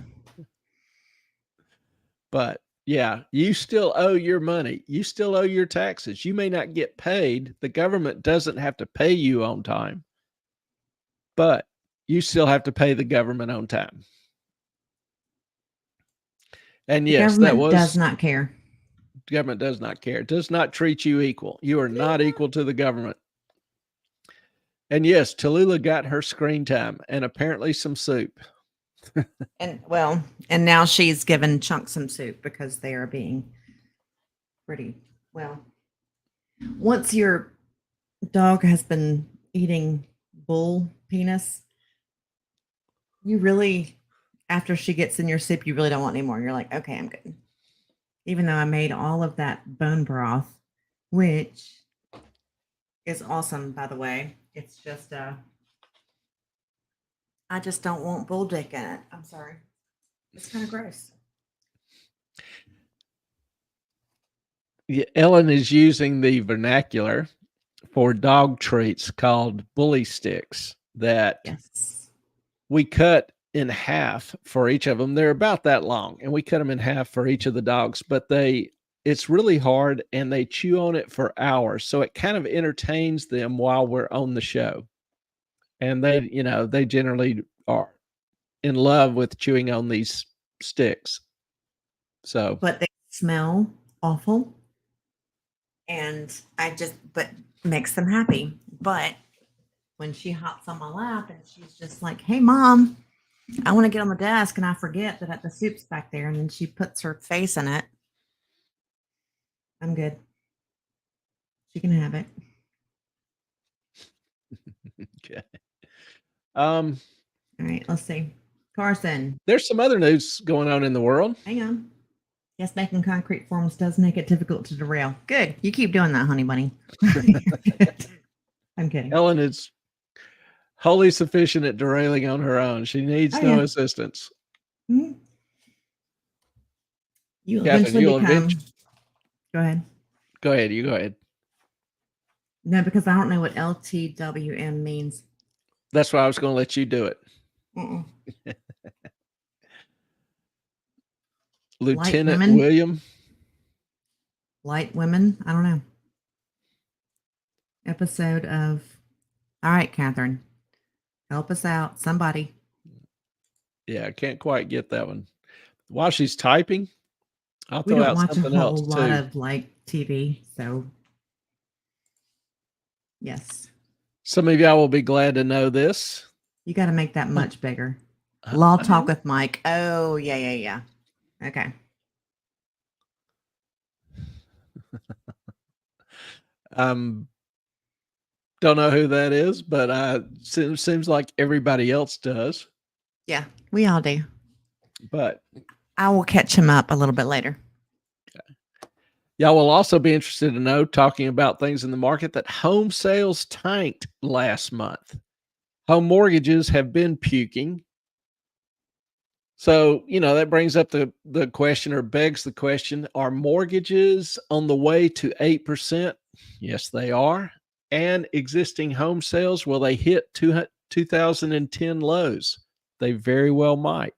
But yeah, you still owe your money. You still owe your taxes. You may not get paid. The government doesn't have to pay you on time, but you still have to pay the government on time. And yes, that was
does not care.
Government does not care. It does not treat you equal. You are not equal to the government. And yes, Tallulah got her screen time and apparently some soup.
And now she's given Chunk some soup because they are being pretty well. Once your dog has been eating bull penis, you really, after she gets in your soup, you really don't want any more. You're like, okay, I'm good. Even though I made all of that bone broth, which is awesome, by the way. It's just I just don't want bull dick in it. I'm sorry. It's kind of gross.
Yeah, Ellen is using the vernacular for dog treats called bully sticks that
Yes.
we cut in half for each of them. They're about that long, and we cut them in half for each of the dogs, but it's really hard and they chew on it for hours. So it kind of entertains them while we're on the show. And they generally are in love with chewing on these sticks. So,
but they smell awful. And but makes them happy. But when she hops on my lap and she's just like, hey, Mom, I want to get on the desk, and I forget that the soup's back there, and then she puts her face in it, I'm good. She can have it.
okay.
All right, let's see. Carson.
There's some other news going on in the world.
Hang on. Yes, making concrete forms does make it difficult to derail. Good. You keep doing that, honey bunny. I'm kidding.
Ellen is wholly sufficient at derailing on her own. She needs no assistance.
Mm-hmm. You
Catherine,
eventually become. Go ahead.
Go ahead. You go ahead.
No, because I don't know what LTWM means.
That's why I was going to let you do it. Lieutenant William.
Light women? I don't know. Episode of. All right, Catherine. Help us out. Somebody.
Yeah, I can't quite get that one. While she's typing, I'll
throw out something else. We don't watch a whole lot of TV, so yes.
Some of y'all will be glad to know this.
You got to make that much bigger. Law Talk with Mike. Oh, yeah. Okay.
Don't know who that is, but seems like everybody else does.
Yeah, we all do.
But
I will catch him up a little bit later.
Okay. Y'all will also be interested to know, talking about things in the market, that home sales tanked last month. Home mortgages have been puking. So, that brings up the question, or begs the question, are mortgages on the way to 8%? Yes, they are. And existing home sales, will they hit 2010 lows? They very well might.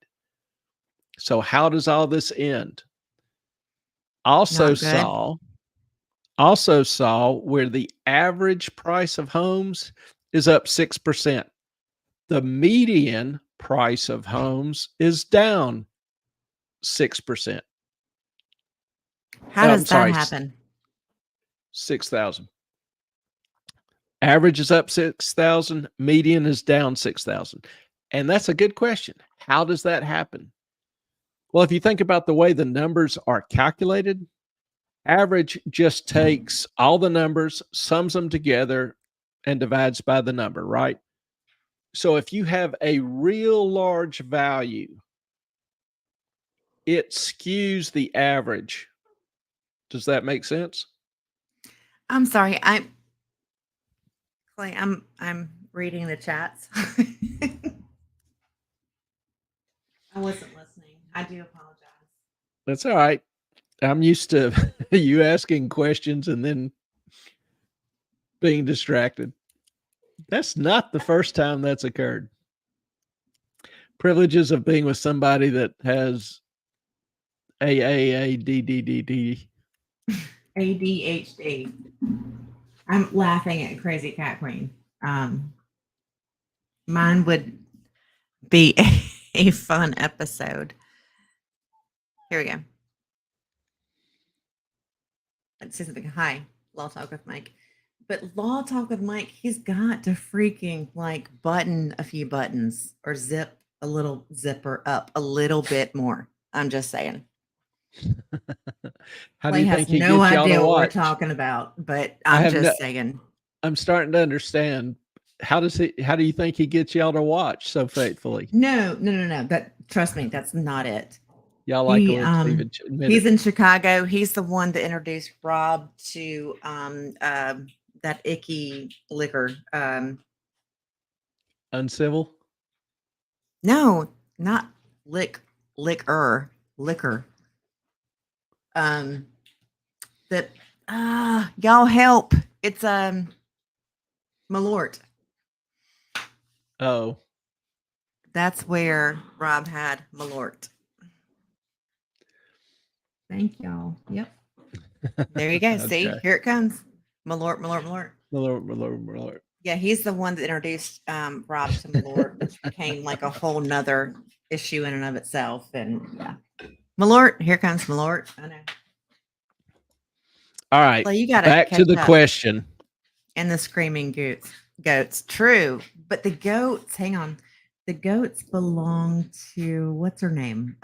So how does all this end? Also
Not good.
saw also saw where the average price of homes is up 6%. The median price of homes is down 6%.
How
I'm
does that
sorry,
happen?
6,000. Average is up 6,000, median is down 6,000. And that's a good question. How does that happen? Well, if you think about the way the numbers are calculated, average just takes all the numbers, sums them together, and divides by the number, right? So if you have a real large value, it skews the average. Does that make sense?
I'm sorry. Clay, I'm reading the chats. I wasn't listening. I do apologize.
That's all right. I'm used to you asking questions and then being distracted. That's not the first time that's occurred. Privileges of being with somebody that has AAADDDD.
ADHD. I'm laughing at Crazy Cat Queen. Mine would be a fun episode. Here we go. Let's say something. Hi, Law Talk with Mike. But Law Talk with Mike, he's got to freaking like button a few buttons or zip a little zipper up a little bit more. I'm just saying.
How do
Clay
you
has
think he
no
gets y'all to
idea what we're
watch?
talking about, but
I
I'm
have no,
just saying.
I'm starting to understand. How do you think he gets y'all to watch so faithfully?
No. That trust me, that's not it.
Y'all like a
He
little Steven admit
he's
it.
in Chicago. He's the one that introduced Rob to that icky liquor.
Uncivil?
No, not liquor. That y'all help. It's Malort.
Oh.
That's where Rob had Malort. Thank y'all. Yep. There you go. See,
Okay.
here it comes. Malort.
Malort.
Yeah, he's the one that introduced Rob to Malort, which became like a whole nother issue in and of itself. And yeah. Malort, here comes Malort. I know.
All right.
Well, you gotta
Back to
catch
the
up.
question.
And the screaming goats. True. But the goats, hang on. The goats belong to what's her name?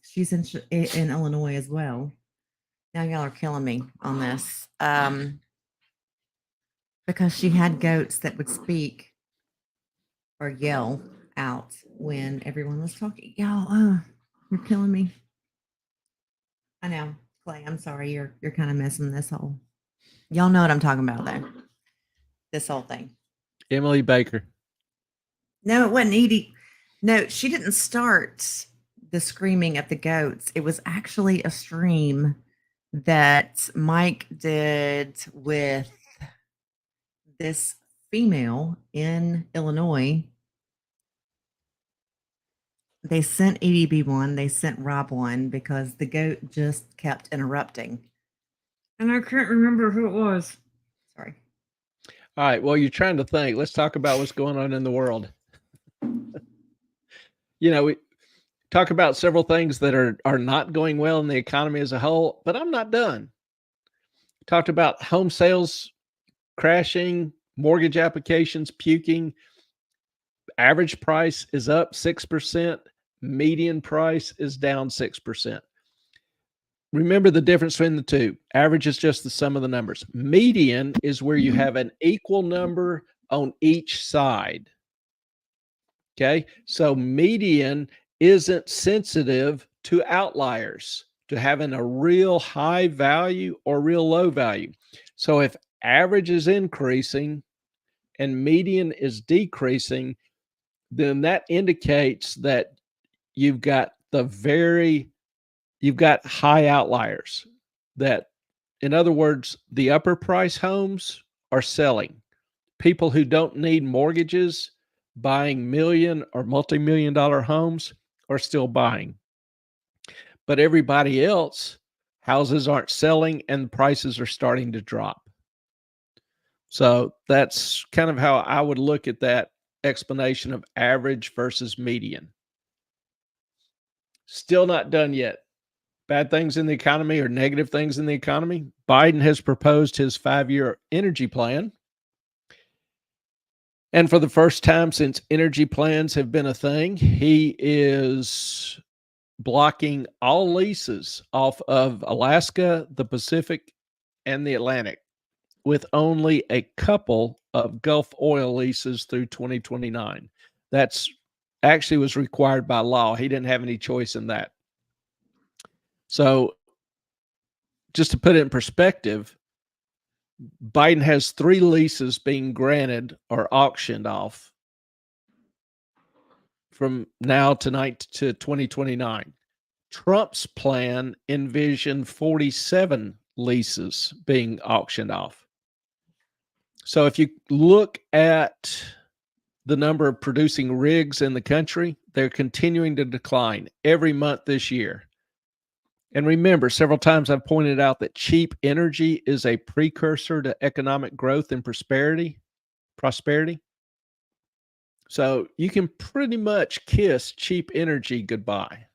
She's in Illinois as well. Now y'all are killing me on this. Because she had goats that would speak or yell out when everyone was talking. Y'all, you're killing me. I know, Clay. I'm sorry. You're kind of missing this whole. Y'all know what I'm talking about, though. This whole thing.
Emily Baker.
No, it wasn't Edie. No, she didn't start the screaming of the goats. It was actually a stream that Mike did with this female in Illinois. They sent EDB one, they sent Rob one because the goat just kept interrupting. And I can't remember who it was. Sorry.
All right. Well, you're trying to think. Let's talk about what's going on in the world. We talk about several things that are not going well in the economy as a whole, but I'm not done. Talked about home sales crashing, mortgage applications puking. Average price is up 6%. Median price is down 6%. Remember the difference between the two. Average is just the sum of the numbers. Median is where you have an equal number on each side. Okay. So median isn't sensitive to outliers, to having a real high value or real low value. So if average is increasing and median is decreasing, then that indicates that you've got high outliers. That, in other words, the upper price homes are selling. People who don't need mortgages, buying million or multi-million dollar homes, are still buying. But everybody else, houses aren't selling and prices are starting to drop. So that's kind of how I would look at that explanation of average versus median. Still not done yet. Bad things in the economy or negative things in the economy. Biden has proposed his 5-year energy plan. And for the first time since energy plans have been a thing, he is blocking all leases off of Alaska, the Pacific, and the Atlantic, with only a couple of Gulf oil leases through 2029. That's actually was required by law. He didn't have any choice in that. So, just to put it in perspective, Biden has 3 leases being granted or auctioned off from now tonight to 2029. Trump's plan envisioned 47 leases being auctioned off. So if you look at the number of producing rigs in the country, they're continuing to decline every month this year. And remember, several times I've pointed out that cheap energy is a precursor to economic growth and prosperity. So you can pretty much kiss cheap energy goodbye.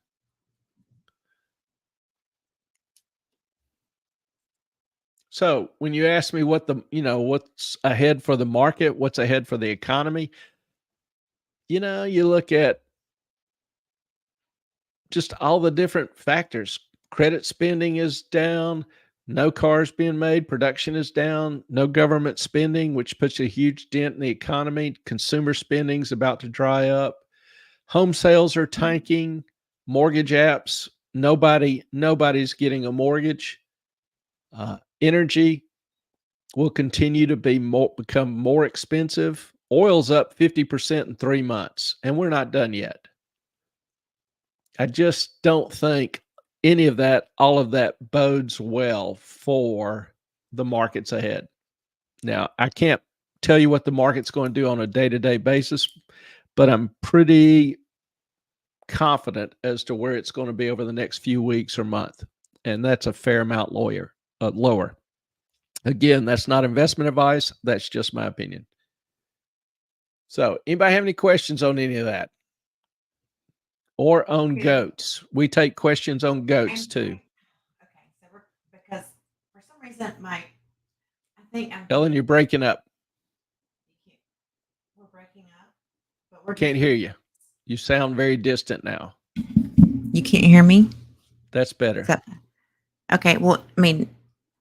So when you ask me what's ahead for the market, what's ahead for the economy, you look at just all the different factors. Credit spending is down, no cars being made, production is down, no government spending, which puts a huge dent in the economy. Consumer spending is about to dry up. Home sales are tanking. Mortgage apps, nobody's getting a mortgage. Energy will continue to become more expensive. Oil's up 50% in 3 months, and we're not done yet. I just don't think all of that bodes well for the markets ahead. Now, I can't tell you what the market's going to do on a day-to-day basis, but I'm pretty confident as to where it's going to be over the next few weeks or month. And that's a fair amount lower. Again, that's not investment advice. That's just my opinion. So, anybody have any questions on any of that? Or on goats? We take questions on goats too.
Okay, so because for some reason I think
Ellen, you're breaking up.
We're breaking up, but we're
Can't hear you. You sound very distant now.
You can't hear me?
That's better.
Okay, well, I mean,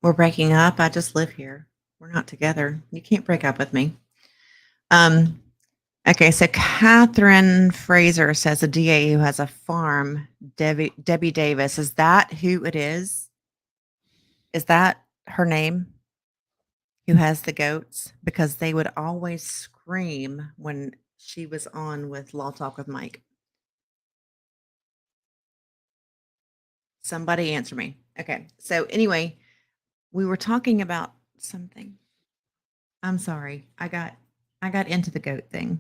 we're breaking up. I just live here. We're not together. You can't break up with me. Okay, so Catherine Fraser says a DA who has a farm, Debbie Davis. Is that who it is? Is that her name? Who has the goats? Because they would always scream when she was on with Law Talk with Mike. Somebody answer me. Okay, so anyway, we were talking about something. I'm sorry. I got into the goat thing.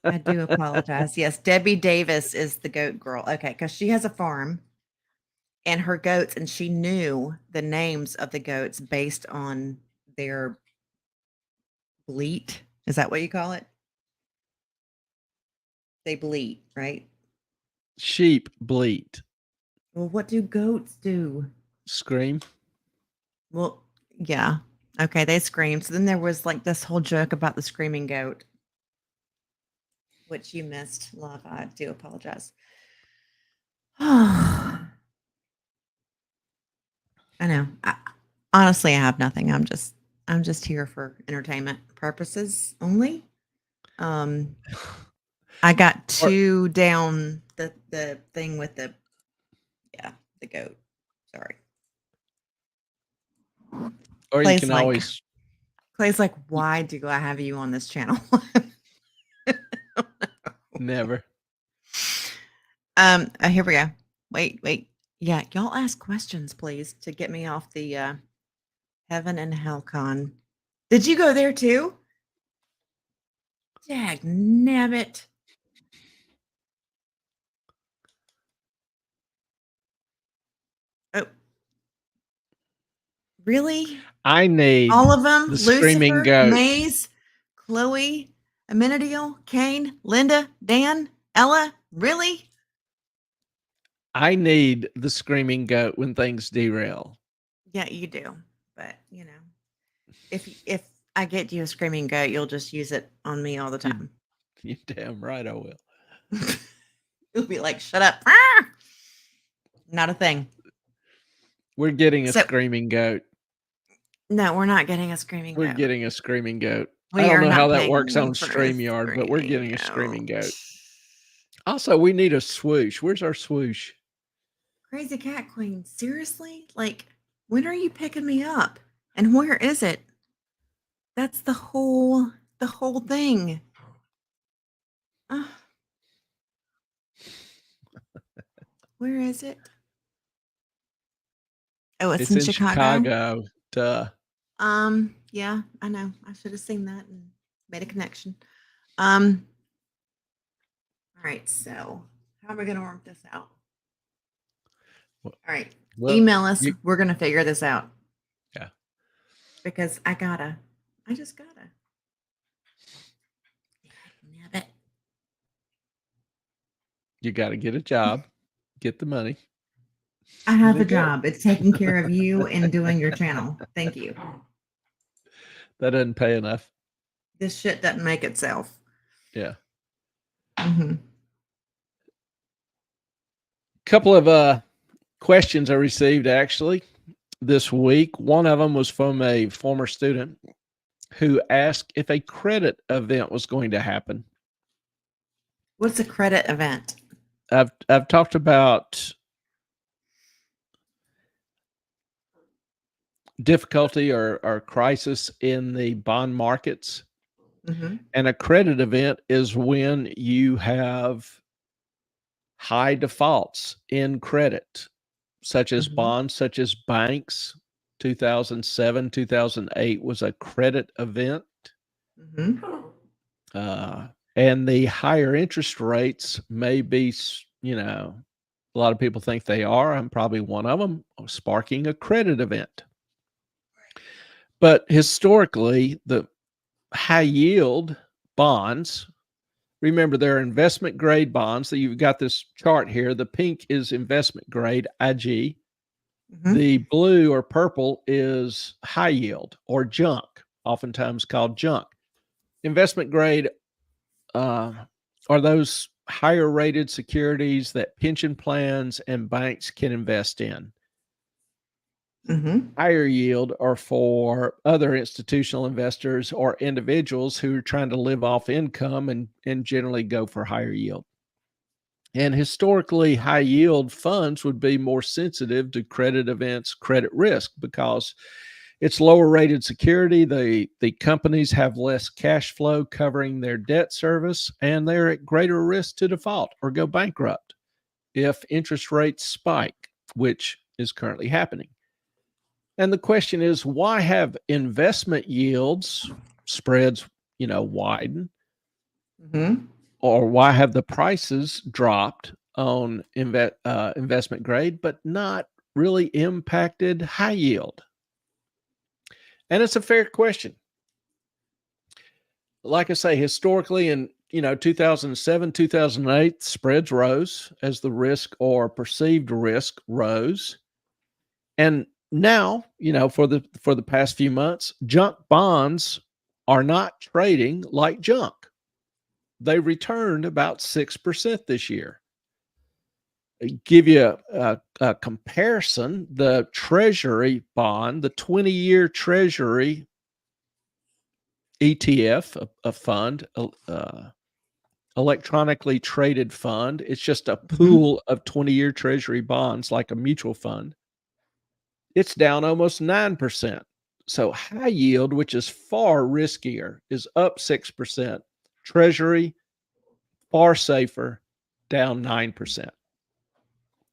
I do apologize. Yes, Debbie Davis is the goat girl. Okay, because she has a farm and her goats, and she knew the names of the goats based on their bleat. Is that what you call it? They bleat, right?
Sheep bleat.
Well, what do goats do?
Scream.
Well, yeah. Okay, they scream. So then there was like this whole joke about the screaming goat, which you missed, love. I do apologize. I know. Honestly, I have nothing. I'm just here for entertainment purposes only. I got two down the thing with the goat. Sorry.
Or you can always
Clay's like, why do I have you on this channel?
never.
Here we go. Wait. Yeah, y'all ask questions, please, to get me off the Heaven and Hell Con. Did you go there too? Dag nabbit. Really?
I need
All of them?
the screaming
Lucifer,
goat.
Maze, Chloe, Amenadiel, Kane, Linda, Dan, Ella? Really?
I need the screaming goat when things derail.
Yeah, you do. But if I get you a screaming goat, you'll just use it on me all the
You,
time.
you damn right I will.
You'll be like, shut up. Ah! Not a thing.
We're getting a
So
screaming goat.
no, we're not getting a screaming
We're
goat.
getting a screaming goat. I
We
don't
are
know how
not
that works
paying
on
for a
StreamYard, but we're getting a
screaming
screaming
goat.
goat. Also, we need a swoosh. Where's our swoosh?
Crazy Cat Queen. Seriously? Like, when are you picking me up? And where is it? That's the whole thing. Uh, where is it? Oh, it's in
in
Chicago.
Chicago. Duh.
Yeah, I know. I should have seen that and made a connection. All right, so how are we gonna work this out? All right.
Well,
Email us. We're gonna figure this out.
yeah.
Because I just gotta. Nabbit.
You got to get a job, get the money.
I have a
then go.
job. It's taking care of you and doing your channel. Thank you.
That doesn't pay enough.
This shit doesn't make itself.
Yeah.
Mm-hmm.
Couple of questions I received actually this week. One of them was from a former student who asked if a credit event was going to happen.
What's a credit event?
I've talked about difficulty or crisis in the bond markets.
Mm-hmm.
And a credit event is when you have high defaults in credit, such as bonds, such as banks. 2007, 2008 was a credit event. And the higher interest rates may be, a lot of people think they are. I'm probably one of them, sparking a credit event. But historically, the high yield bonds, remember, they're investment grade bonds. So you've got this chart here. The pink is investment grade, IG. The blue or purple is high yield or junk, oftentimes called junk. Investment grade are those higher rated securities that pension plans and banks can invest in. Higher yield are for other institutional investors or individuals who are trying to live off income and generally go for higher yield. And historically, high yield funds would be more sensitive to credit events, credit risk, because it's lower rated security. The companies have less cash flow covering their debt service, and they're at greater risk to default or go bankrupt if interest rates spike, which is currently happening. And the question is, why have investment yields spreads, widen? Or why have the prices dropped on investment grade, but not really impacted high yield? And it's a fair question. Like I say, historically in 2007, 2008, spreads rose as the risk or perceived risk rose. And now, for the past few months, junk bonds are not trading like junk. They returned about 6% this year. Give you a comparison, the Treasury bond, the 20-year Treasury ETF, a fund, electronically traded fund. It's just a pool of 20-year Treasury bonds like a mutual fund. It's down almost 9%. So high yield, which is far riskier, is up 6%. Treasury, far safer, down 9%.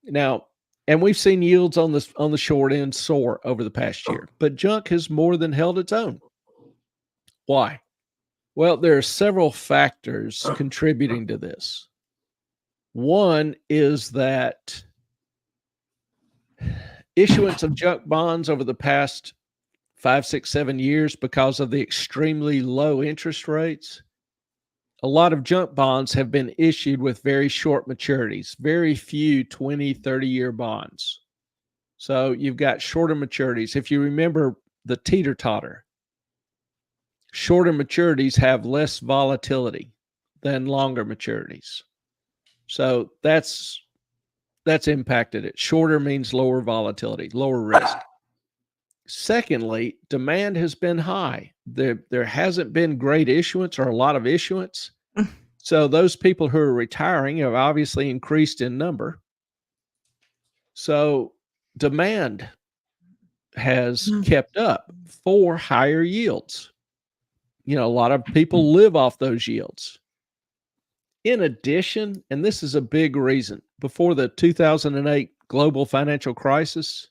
Now, and we've seen yields on the short end soar over the past year, but junk has more than held its own. Why? Well, there are several factors contributing to this. One is that issuance of junk bonds over the past 5, 6, 7 years because of the extremely low interest rates, a lot of junk bonds have been issued with very short maturities, very few 20, 30-year bonds. So you've got shorter maturities. If you remember the teeter-totter, shorter maturities have less volatility than longer maturities. So that's impacted it. Shorter means lower volatility, lower risk. Secondly, demand has been high. There hasn't been great issuance or a lot of issuance. So those people who are retiring have obviously increased in number. So demand has kept up for higher yields. A lot of people live off those yields. In addition, and this is a big reason, before the 2008 global financial crisis,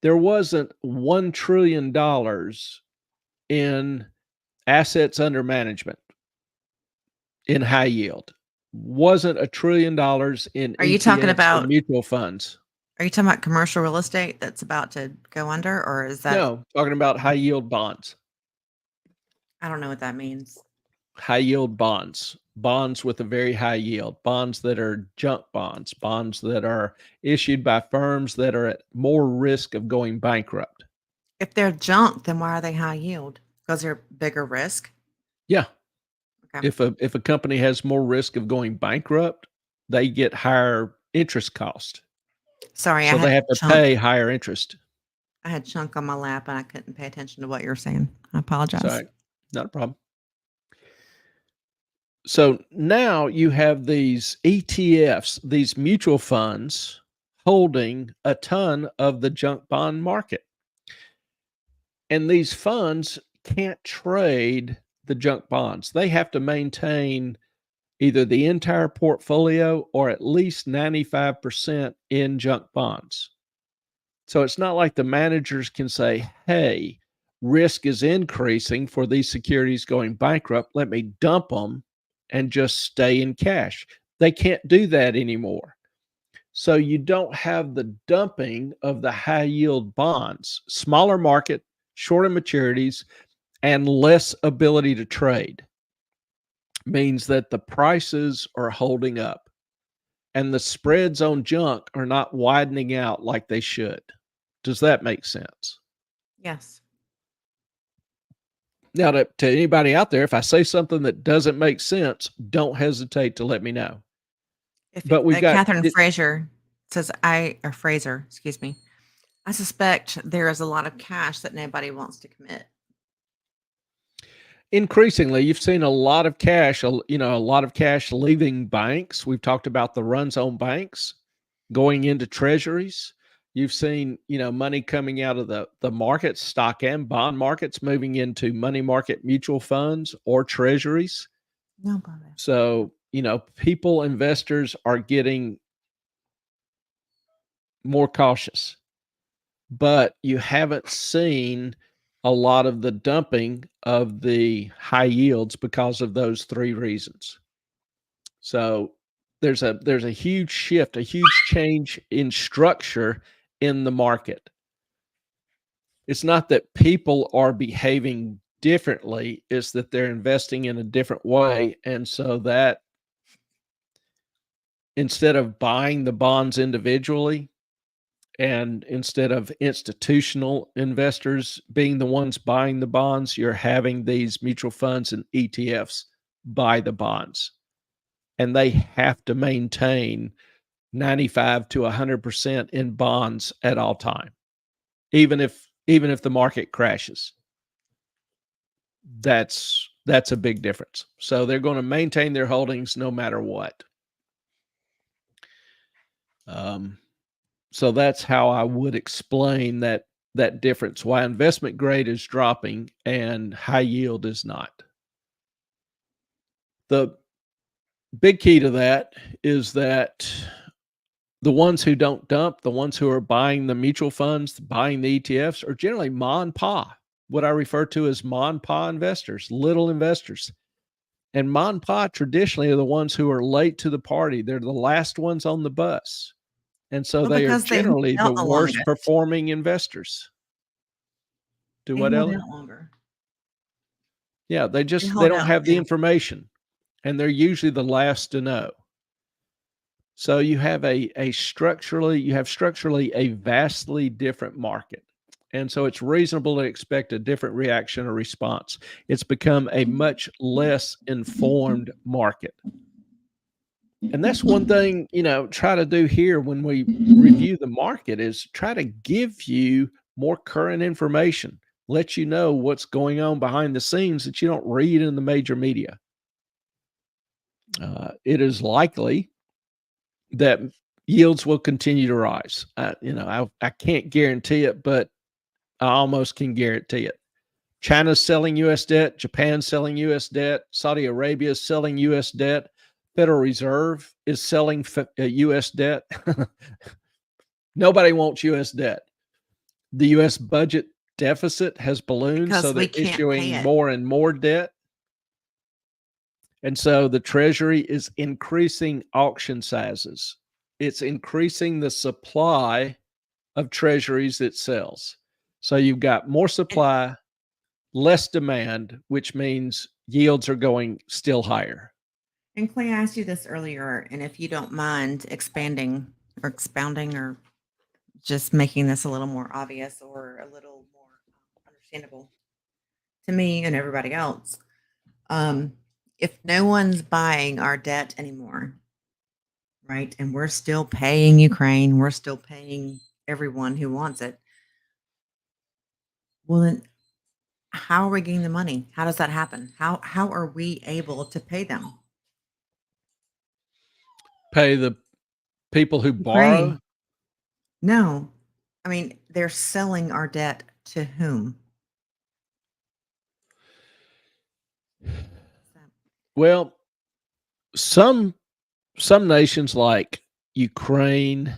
there wasn't $1 trillion in assets under management in high yield. Wasn't $1 trillion in
Are you talking
ETFs or
about
mutual funds.
Are you talking about commercial real estate that's about to go under, or is that?
No, talking about high yield bonds.
I don't know what that means.
High yield bonds with a very high yield, bonds that are junk bonds that are issued by firms that are at more risk of going bankrupt.
If they're junk, then why are they high yield? Because they're bigger risk?
Yeah.
Okay.
If a company has more risk of going bankrupt, they get higher interest cost.
Sorry,
So they have to pay higher interest.
I had chunk on my lap and I couldn't pay attention to what you were saying. I apologize.
Sorry, not a problem. So now you have these ETFs, these mutual funds holding a ton of the junk bond market. And these funds can't trade the junk bonds. They have to maintain either the entire portfolio or at least 95% in junk bonds. So it's not like the managers can say, hey, risk is increasing for these securities going bankrupt. Let me dump them and just stay in cash. They can't do that anymore. So you don't have the dumping of the high yield bonds, smaller market, shorter maturities, and less ability to trade. Means that the prices are holding up and the spreads on junk are not widening out like they should. Does that make sense?
Yes.
Now, to anybody out there, if I say something that doesn't make sense, don't hesitate to let me know. But we've got
Catherine Fraser says, Fraser, excuse me. I suspect there is a lot of cash that nobody wants to commit.
Increasingly, you've seen a lot of cash, a lot of cash leaving banks. We've talked about the runs on banks going into treasuries. You've seen, money coming out of the markets, stock and bond markets, moving into money market mutual funds or treasuries.
No problem.
So, investors are getting more cautious, but you haven't seen a lot of the dumping of the high yields because of those three reasons. So there's a huge shift, a huge change in structure in the market. It's not that people are behaving differently, it's that they're investing in a different way. And so that instead of buying the bonds individually, and instead of institutional investors being the ones buying the bonds, you're having these mutual funds and ETFs buy the bonds. And they have to maintain 95 to 100% in bonds at all time, even if the market crashes. That's a big difference. So they're going to maintain their holdings no matter what. So that's how I would explain that difference, why investment grade is dropping and high yield is not. The big key to that is that the ones who don't dump, the ones who are buying the mutual funds, buying the ETFs, are generally ma and pa, what I refer to as ma and pa investors, little investors. And ma and pa traditionally are the ones who are late to the party. They're the last ones on the bus. And so they are generally the worst performing investors. Do
They
what,
hold
Ellie?
out longer.
Yeah, they
They
don't
hold out.
have the
Yeah.
information, and they're usually the last to know. So you have structurally a vastly different market. And so it's reasonable to expect a different reaction or response. It's become a much less informed market. And that's one thing, try to do here when we review the market is try to give you more current information, let you know what's going on behind the scenes that you don't read in the major media. It is likely that yields will continue to rise. I can't guarantee it, but I almost can guarantee it. China's selling US debt, Japan's selling US debt, Saudi Arabia is selling US debt, Federal Reserve is selling US debt. Nobody wants US debt. The US budget deficit has ballooned, so
Because we
they're
can't pay
issuing
it.
more and more debt. And so the Treasury is increasing auction sizes. It's increasing the supply of treasuries it sells. So you've got more
And,
supply, less demand, which means yields are going still higher.
and Clay, I asked you this earlier, and if you don't mind expanding or expounding or just making this a little more obvious or a little more understandable to me and everybody else. Um, if no one's buying our debt anymore, right, and we're still paying Ukraine, we're still paying everyone who wants it, well, then how are we getting the money? How does that happen? How are we able to pay them?
Pay the people who borrow.
Ukraine. No. I mean, they're selling our debt to whom?
Well, some nations like Ukraine,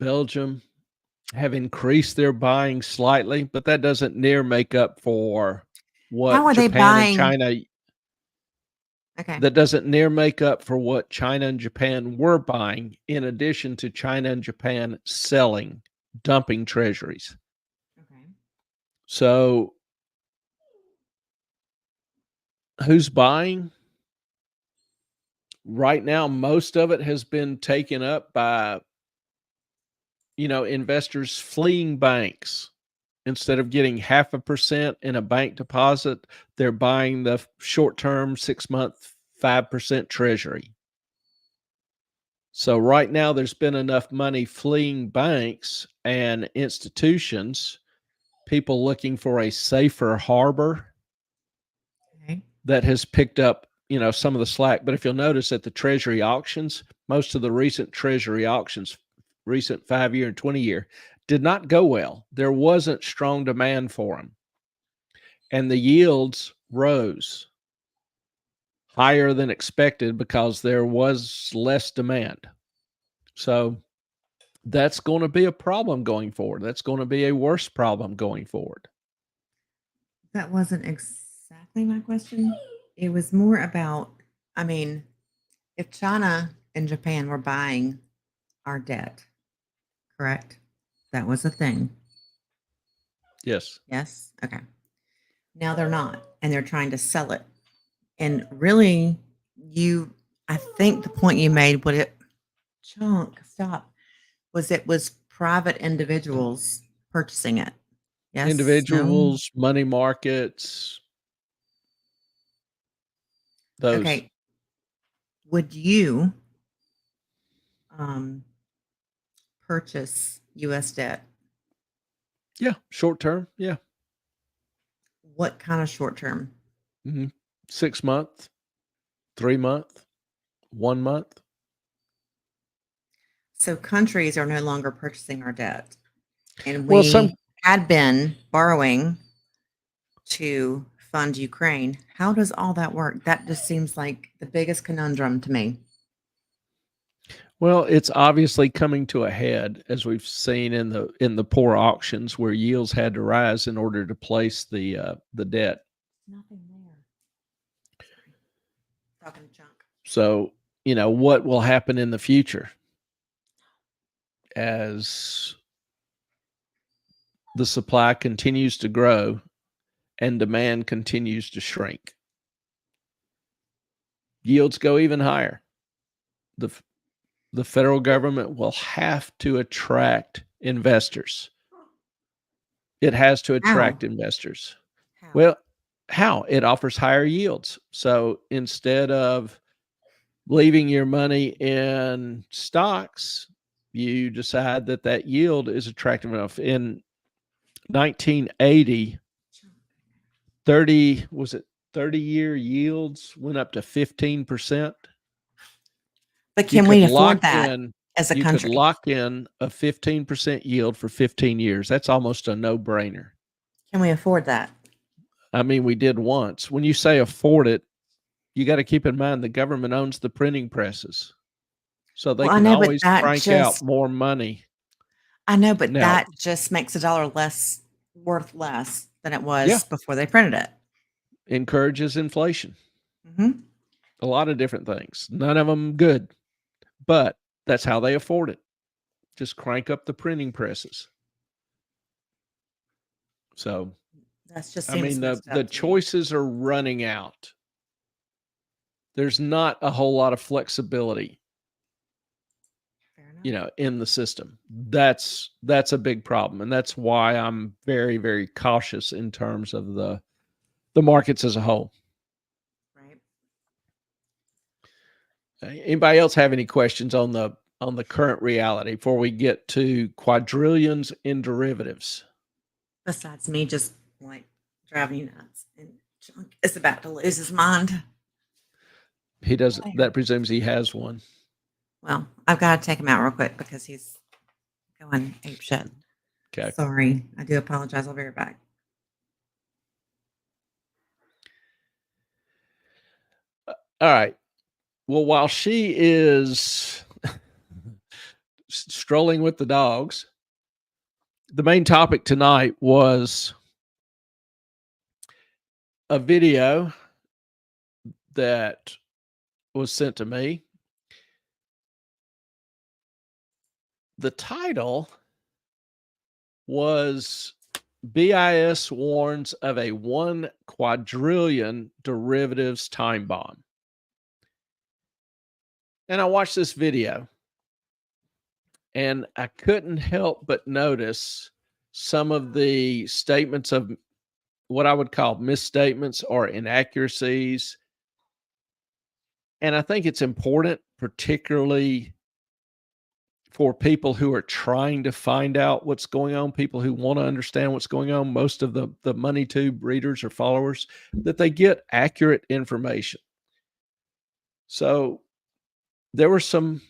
Belgium have increased their buying slightly, but that doesn't near make up for
How
what
are they
Japan and
buying?
China
Okay.
that doesn't near make up for what China and Japan were buying, in addition to China and Japan selling, dumping treasuries.
Okay.
So who's buying? Right now, most of it has been taken up by, investors fleeing banks. Instead of getting 0.5% in a bank deposit, they're buying the short-term 6-month 5% treasury. So right now there's been enough money fleeing banks and institutions, people looking for a safer harbor,
Okay.
that has picked up, some of the slack. But if you'll notice at the treasury auctions, most of the recent treasury auctions, recent 5-year and 20-year, did not go well. There wasn't strong demand for them. And the yields rose higher than expected because there was less demand. So that's going to be a problem going forward. That's going to be a worse problem going forward.
That wasn't exactly my question. It was more about, I mean, if China and Japan were buying our debt, correct? That was a thing.
Yes.
Yes. Okay. Now they're not, and they're trying to sell it. And really, I think the point you made, what it, Chunk, stop, was it was private individuals purchasing it. Yes. No.
Individuals, money markets, those.
Okay. Would you um, purchase U.S. debt?
Yeah. Short term. Yeah.
What kind of short term?
6 month, 3 month, 1 month.
So countries are no longer purchasing our debt, and
Well,
we had been borrowing to fund Ukraine. How does all that work? That just seems like the biggest conundrum to me.
it's obviously coming to a head, as we've seen in the poor auctions where yields had to rise in order to place the debt.
Nothing there. Sorry. Talking junk.
So, what will happen in the future as the supply continues to grow and demand continues to shrink. Yields go even higher. The federal government will have to attract investors. It has to attract investors.
How?
Well, how? It offers higher yields. So instead of leaving your money in stocks, you decide that that yield is attractive enough. In 1980, 30-year yields went up to 15%.
But can we afford
lock
that
in,
as a
you
country?
could lock in a 15% yield for 15 years. That's almost a no-brainer.
Can we afford that?
I mean, we did once. When you say afford it, you got to keep in mind the government owns the printing presses. So they
Well, I
can
know, but
always
that
crank out
just
more money.
I know, but
Now,
that just makes a dollar less worth less than it
yeah,
was before they printed it.
encourages inflation.
Mhm.
A lot of different things. None of them good, but that's how they afford it. Just crank up the printing presses. So,
That just
I mean,
seems messed
the
up to me.
choices are running out. There's not a whole lot of flexibility,
Fair enough.
you know, in the system. That's a big problem, and that's why I'm very, very cautious in terms of the markets as a whole.
Right.
Anybody else have any questions on the current reality before we get to quadrillions in derivatives?
Besides me just like driving you nuts. And Chunk is about to lose his mind.
He doesn't. That presumes he has one.
Well, I've got to take him out real quick because he's going ape shit.
Okay.
Sorry. I do apologize. I'll be right back.
All right. Well, while she is strolling with the dogs, the main topic tonight was a video that was sent to me. The title was BIS warns of a 1 quadrillion derivatives time bomb. And I watched this video and I couldn't help but notice some of the statements of what I would call misstatements or inaccuracies. And I think it's important, particularly for people who are trying to find out what's going on, people who want to understand what's going on. Most of the Moneytube readers or followers, that they get accurate information. So there were some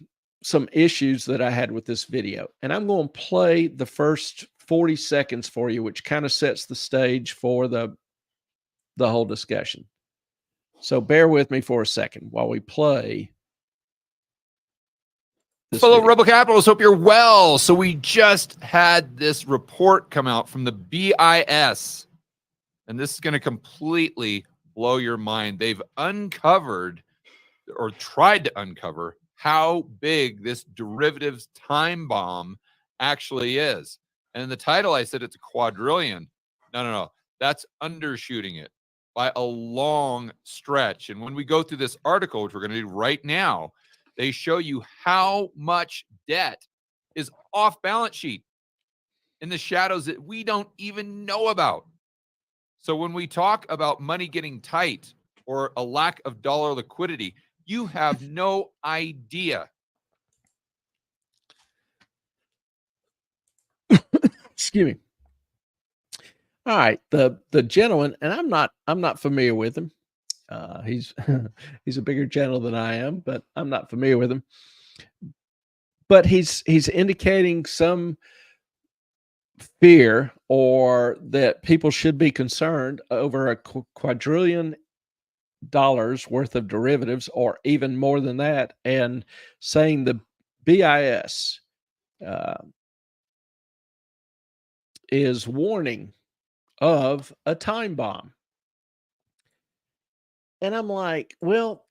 issues that I had with this video, and I'm going to play the first 40 seconds for you, which kind of sets the stage for the whole discussion. So bear with me for a second while we play this
Fellow
video.
Rebel Capitalists, hope you're well. So we just had this report come out from the BIS, and this is going to completely blow your mind. They've uncovered or tried to uncover how big this derivatives time bomb actually is. And in the title, I said it's a quadrillion. No. That's undershooting it by a long stretch. And when we go through this article, which we're going to do right now, they show you how much debt is off balance sheet in the shadows that we don't even know about. So when we talk about money getting tight or a lack of dollar liquidity, you have no idea.
Excuse me. All right, the gentleman, and I'm not familiar with him. He's he's a bigger gentleman than I am, but I'm not familiar with him. But he's indicating some fear, or that people should be concerned over a quadrillion dollars worth of derivatives, or even more than that, and saying the BIS is warning of a time bomb. And I'm like, well,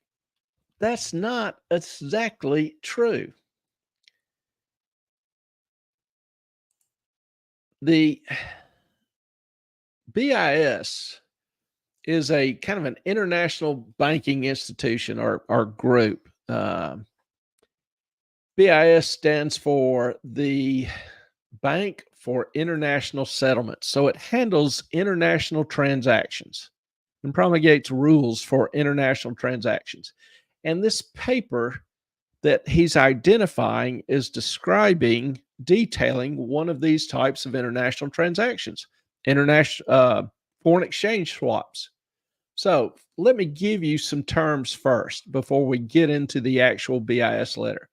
that's not exactly true. The BIS is a kind of an international banking institution or group. BIS stands for the Bank for International Settlements. So it handles international transactions and promulgates rules for international transactions. And this paper that he's identifying is detailing one of these types of international transactions, international foreign exchange swaps. So let me give you some terms first before we get into the actual BIS letter.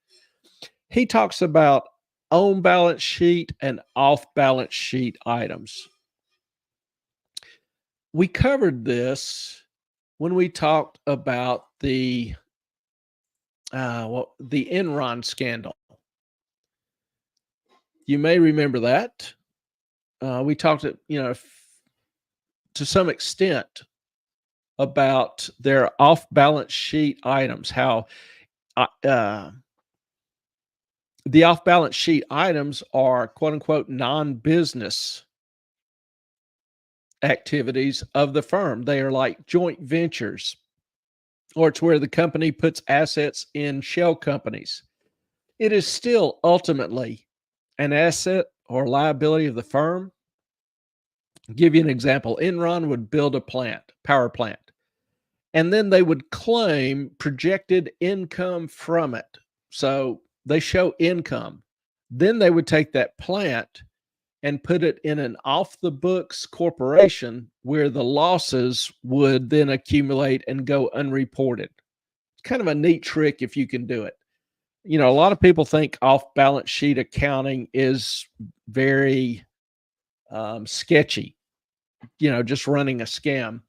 He talks about on balance sheet and off balance sheet items. We covered this when we talked about the Enron scandal. You may remember that. We talked, to some extent about their off-balance sheet items, how the off-balance sheet items are quote-unquote non-business activities of the firm. They are like joint ventures, or it's where the company puts assets in shell companies. It is still ultimately an asset or liability of the firm. I'll give you an example. Enron would build a power plant, and then they would claim projected income from it. So they show income. Then they would take that plant and put it in an off-the-books corporation where the losses would then accumulate and go unreported. It's kind of a neat trick if you can do it. A lot of people think off-balance sheet accounting is very sketchy, just running a scam.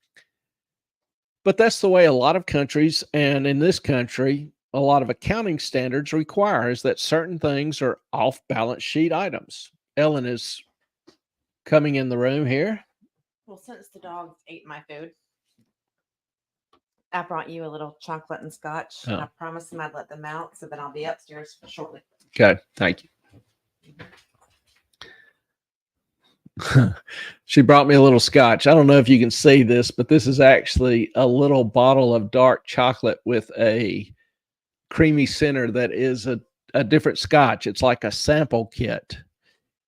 But that's the way a lot of countries, and in this country, a lot of accounting standards require is that certain things are off-balance sheet items. Ellen is coming in the room here.
Well, since the dogs ate my food, I brought you a little chocolate and scotch.
Oh.
And I promised them I'd let them out, so then I'll be upstairs shortly.
Okay, thank you. She brought me a little scotch. I don't know if you can see this, but this is actually a little bottle of dark chocolate with a creamy center that is a different scotch. It's like a sample kit.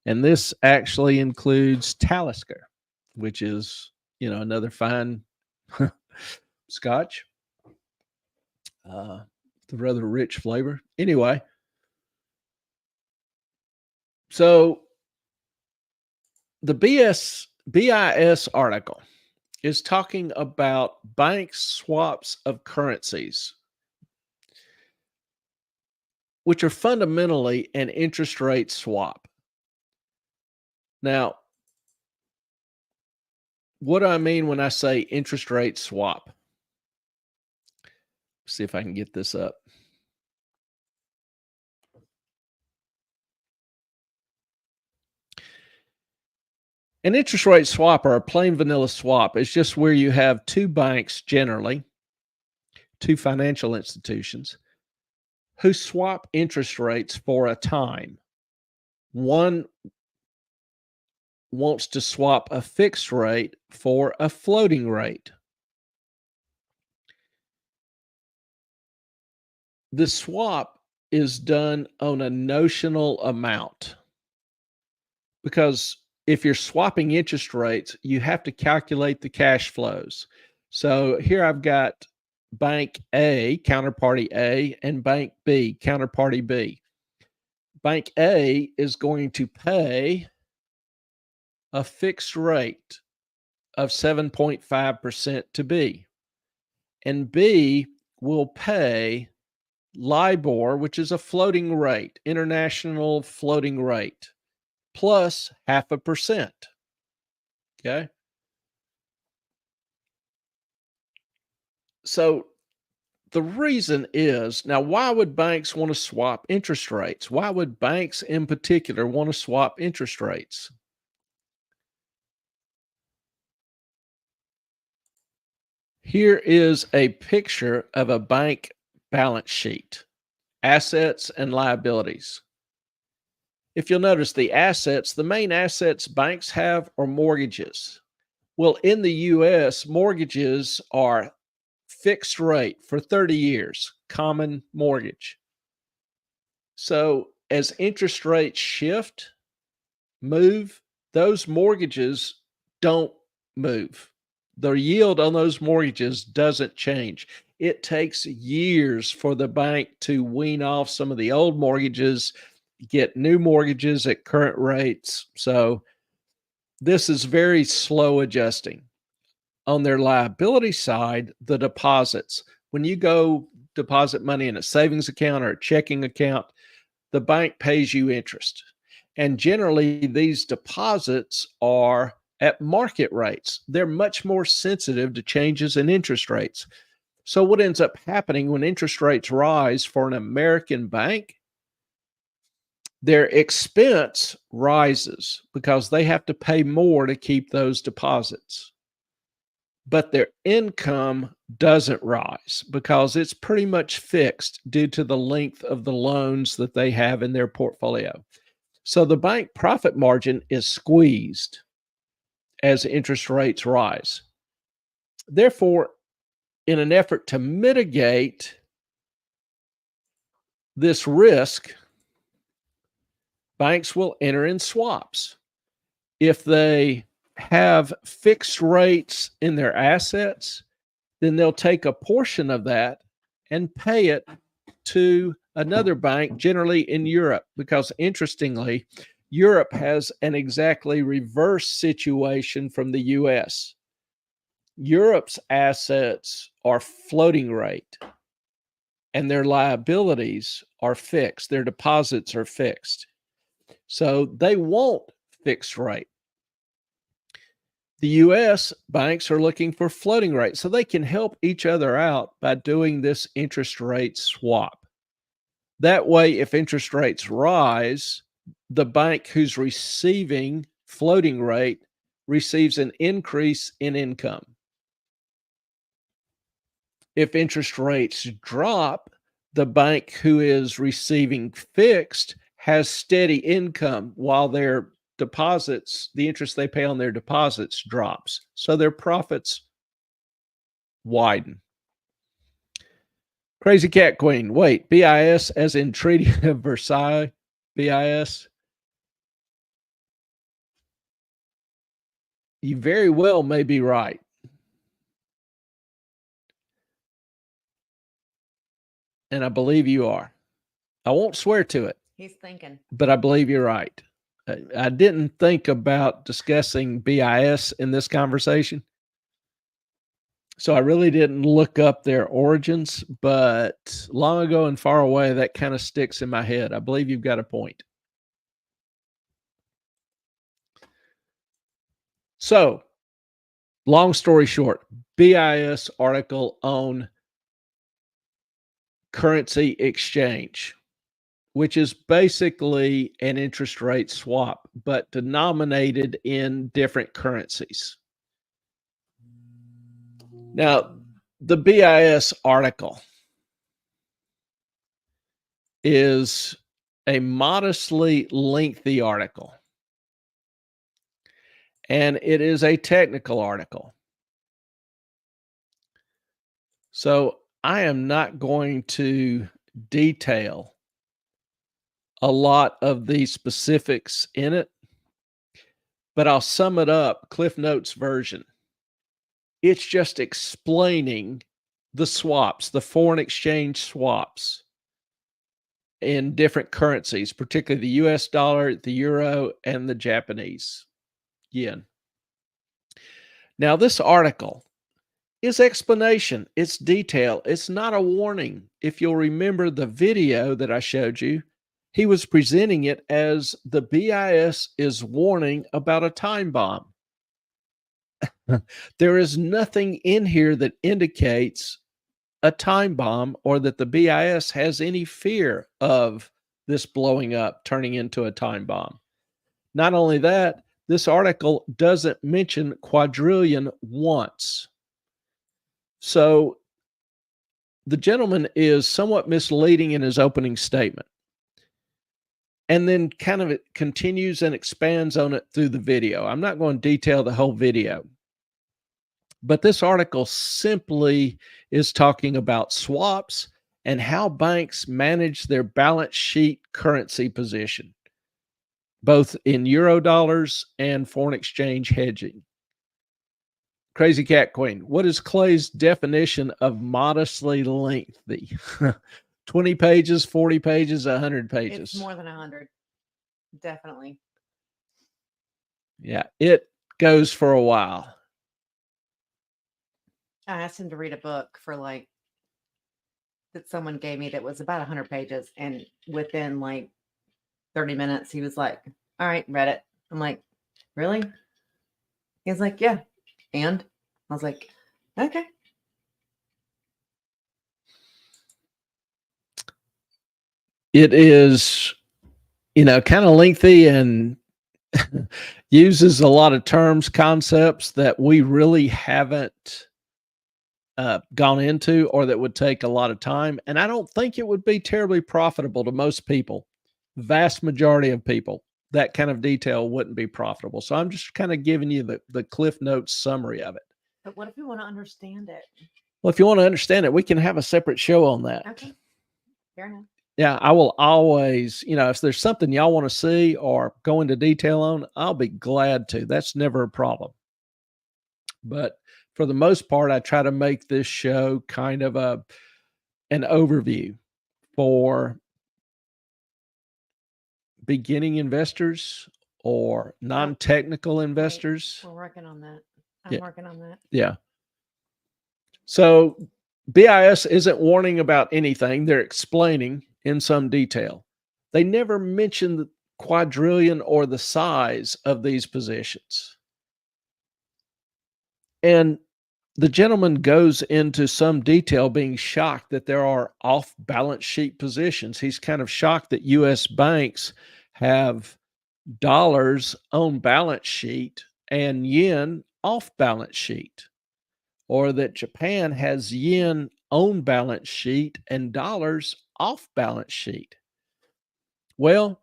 And this actually includes Talisker, which is, another fine scotch. The rather rich flavor. Anyway, so the BIS article is talking about bank swaps of currencies, which are fundamentally an interest rate swap. Now, what do I mean when I say interest rate swap? See if I can get this up. An interest rate swap, or a plain vanilla swap, is just where you have two banks, generally two financial institutions, who swap interest rates for a time. One wants to swap a fixed rate for a floating rate. The swap is done on a notional amount, because if you're swapping interest rates, you have to calculate the cash flows. So here I've got Bank A, counterparty A, and Bank B, counterparty B. Bank A is going to pay a fixed rate of 7.5% to B. And B will pay LIBOR, which is a floating rate, international floating rate, plus 0.5%. Okay. So the reason is, now, why would banks want to swap interest rates? Why would banks in particular want to swap interest rates? Here is a picture of a bank balance sheet, assets and liabilities. If you'll notice, the assets, the main assets banks have are mortgages, Well, in the US, mortgages are fixed rate for 30 years, common mortgage. So as interest rates shift, move, those mortgages don't move. The yield on those mortgages doesn't change. It takes years for the bank to wean off some of the old mortgages, get new mortgages at current rates. So this is very slow adjusting. On their liability side, the deposits, when you go deposit money in a savings account or a checking account, the bank pays you interest. And generally, these deposits are at market rates. They're much more sensitive to changes in interest rates. So what ends up happening when interest rates rise for an American bank, their expense rises because they have to pay more to keep those deposits. But their income doesn't rise because it's pretty much fixed due to the length of the loans that they have in their portfolio. So the bank profit margin is squeezed as interest rates rise. Therefore, in an effort to mitigate this risk, banks will enter in swaps. If they have fixed rates in their assets, then they'll take a portion of that and pay it to another bank, generally in Europe, because interestingly, Europe has an exactly reverse situation from the US. Europe's assets are floating rate and their liabilities are fixed. Their deposits are fixed. So they want fixed rate. The US banks are looking for floating rate, so they can help each other out by doing this interest rate swap. That way, if interest rates rise, the bank who's receiving floating rate receives an increase in income. If interest rates drop, the bank who is receiving fixed has steady income while their deposits, the interest they pay on their deposits drops. So their profits widen. Crazy Cat Queen. Wait, BIS as in Treaty of Versailles? BIS? You very well may be right. And I believe you are. I won't swear to it.
He's thinking.
But I believe you're right. I didn't think about discussing BIS in this conversation. So I really didn't look up their origins, but long ago and far away, that kind of sticks in my head. I believe you've got a point. So, long story short, BIS article on currency exchange, which is basically an interest rate swap, but denominated in different currencies. Now, the BIS article is a modestly lengthy article, and it is a technical article. So I am not going to detail a lot of the specifics in it, but I'll sum it up, Cliff Notes version. It's just explaining the swaps, the foreign exchange swaps in different currencies, particularly the US dollar, the euro, and the Japanese yen. Now, this article is explanation, it's detail, it's not a warning. If you'll remember the video that I showed you, he was presenting it as the BIS is warning about a time bomb. There is nothing in here that indicates a time bomb or that the BIS has any fear of this blowing up, turning into a time bomb. Not only that, this article doesn't mention Quadrillion once. So the gentleman is somewhat misleading in his opening statement, and then kind of it continues and expands on it through the video. I'm not going to detail the whole video, But this article simply is talking about swaps and how banks manage their balance sheet currency position, both in euro dollars and foreign exchange hedging. Crazy Cat Queen, what is Clay's definition of modestly lengthy? 20 pages, 40 pages, 100 pages?
It's more than 100. Definitely.
Yeah, it goes for a while.
I asked him to read a book for like that someone gave me that was about 100 pages. And within like 30 minutes, he was like, all right, read it. I'm like, really? He was like, yeah. And I was like, okay.
It is, kind of lengthy and uses a lot of terms, concepts that we really haven't gone into or that would take a lot of time. And I don't think it would be terribly profitable to most people. Vast majority of people, that kind of detail wouldn't be profitable. So I'm just kind of giving you the Cliff Notes summary of it.
But what if we want to understand it?
Well, if you want to understand it, we can have a separate show on that.
Okay. Fair enough.
Yeah, I will always, if there's something y'all want to see or go into detail on, I'll be glad to. That's never a problem. But for the most part, I try to make this show kind of an overview for beginning investors or non-technical investors.
We're working on that. I'm working on that.
Yeah. So BIS isn't warning about anything. They're explaining in some detail. They never mention the quadrillion or the size of these positions. And the gentleman goes into some detail, being shocked that there are off-balance sheet positions. He's kind of shocked that U.S. banks have dollars on balance sheet and yen off balance sheet, or that Japan has yen on balance sheet and dollars off balance sheet. Well,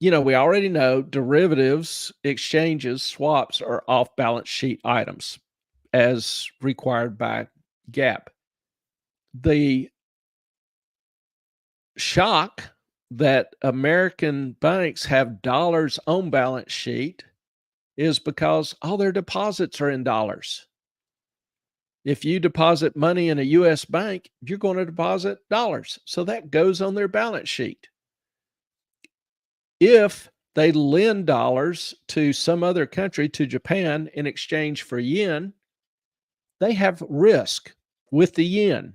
we already know derivatives, exchanges, swaps are off balance sheet items as required by GAAP. The shock that American banks have dollars on balance sheet is because all their deposits are in dollars. If you deposit money in a U.S. bank, you're going to deposit dollars. So that goes on their balance sheet. If they lend dollars to some other country, to Japan, in exchange for yen, they have risk with the yen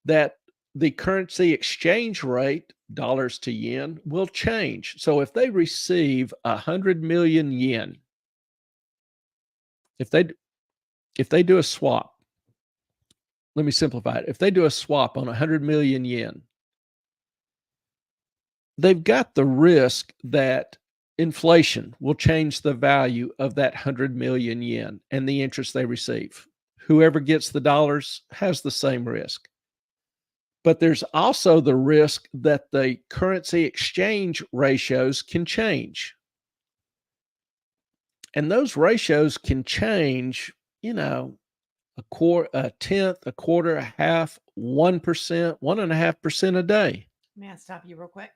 that the currency exchange rate, dollars to yen, will change. So if they receive 100 million yen, if they do a swap, let me simplify it. If they do a swap on 100 million yen, they've got the risk that inflation will change the value of that 100 million yen and the interest they receive. Whoever gets the dollars has the same risk. But there's also the risk that the currency exchange ratios can change. And those ratios can change, a quarter, a tenth, a quarter, a half, 1%, 1.5% a day.
May I stop you real quick?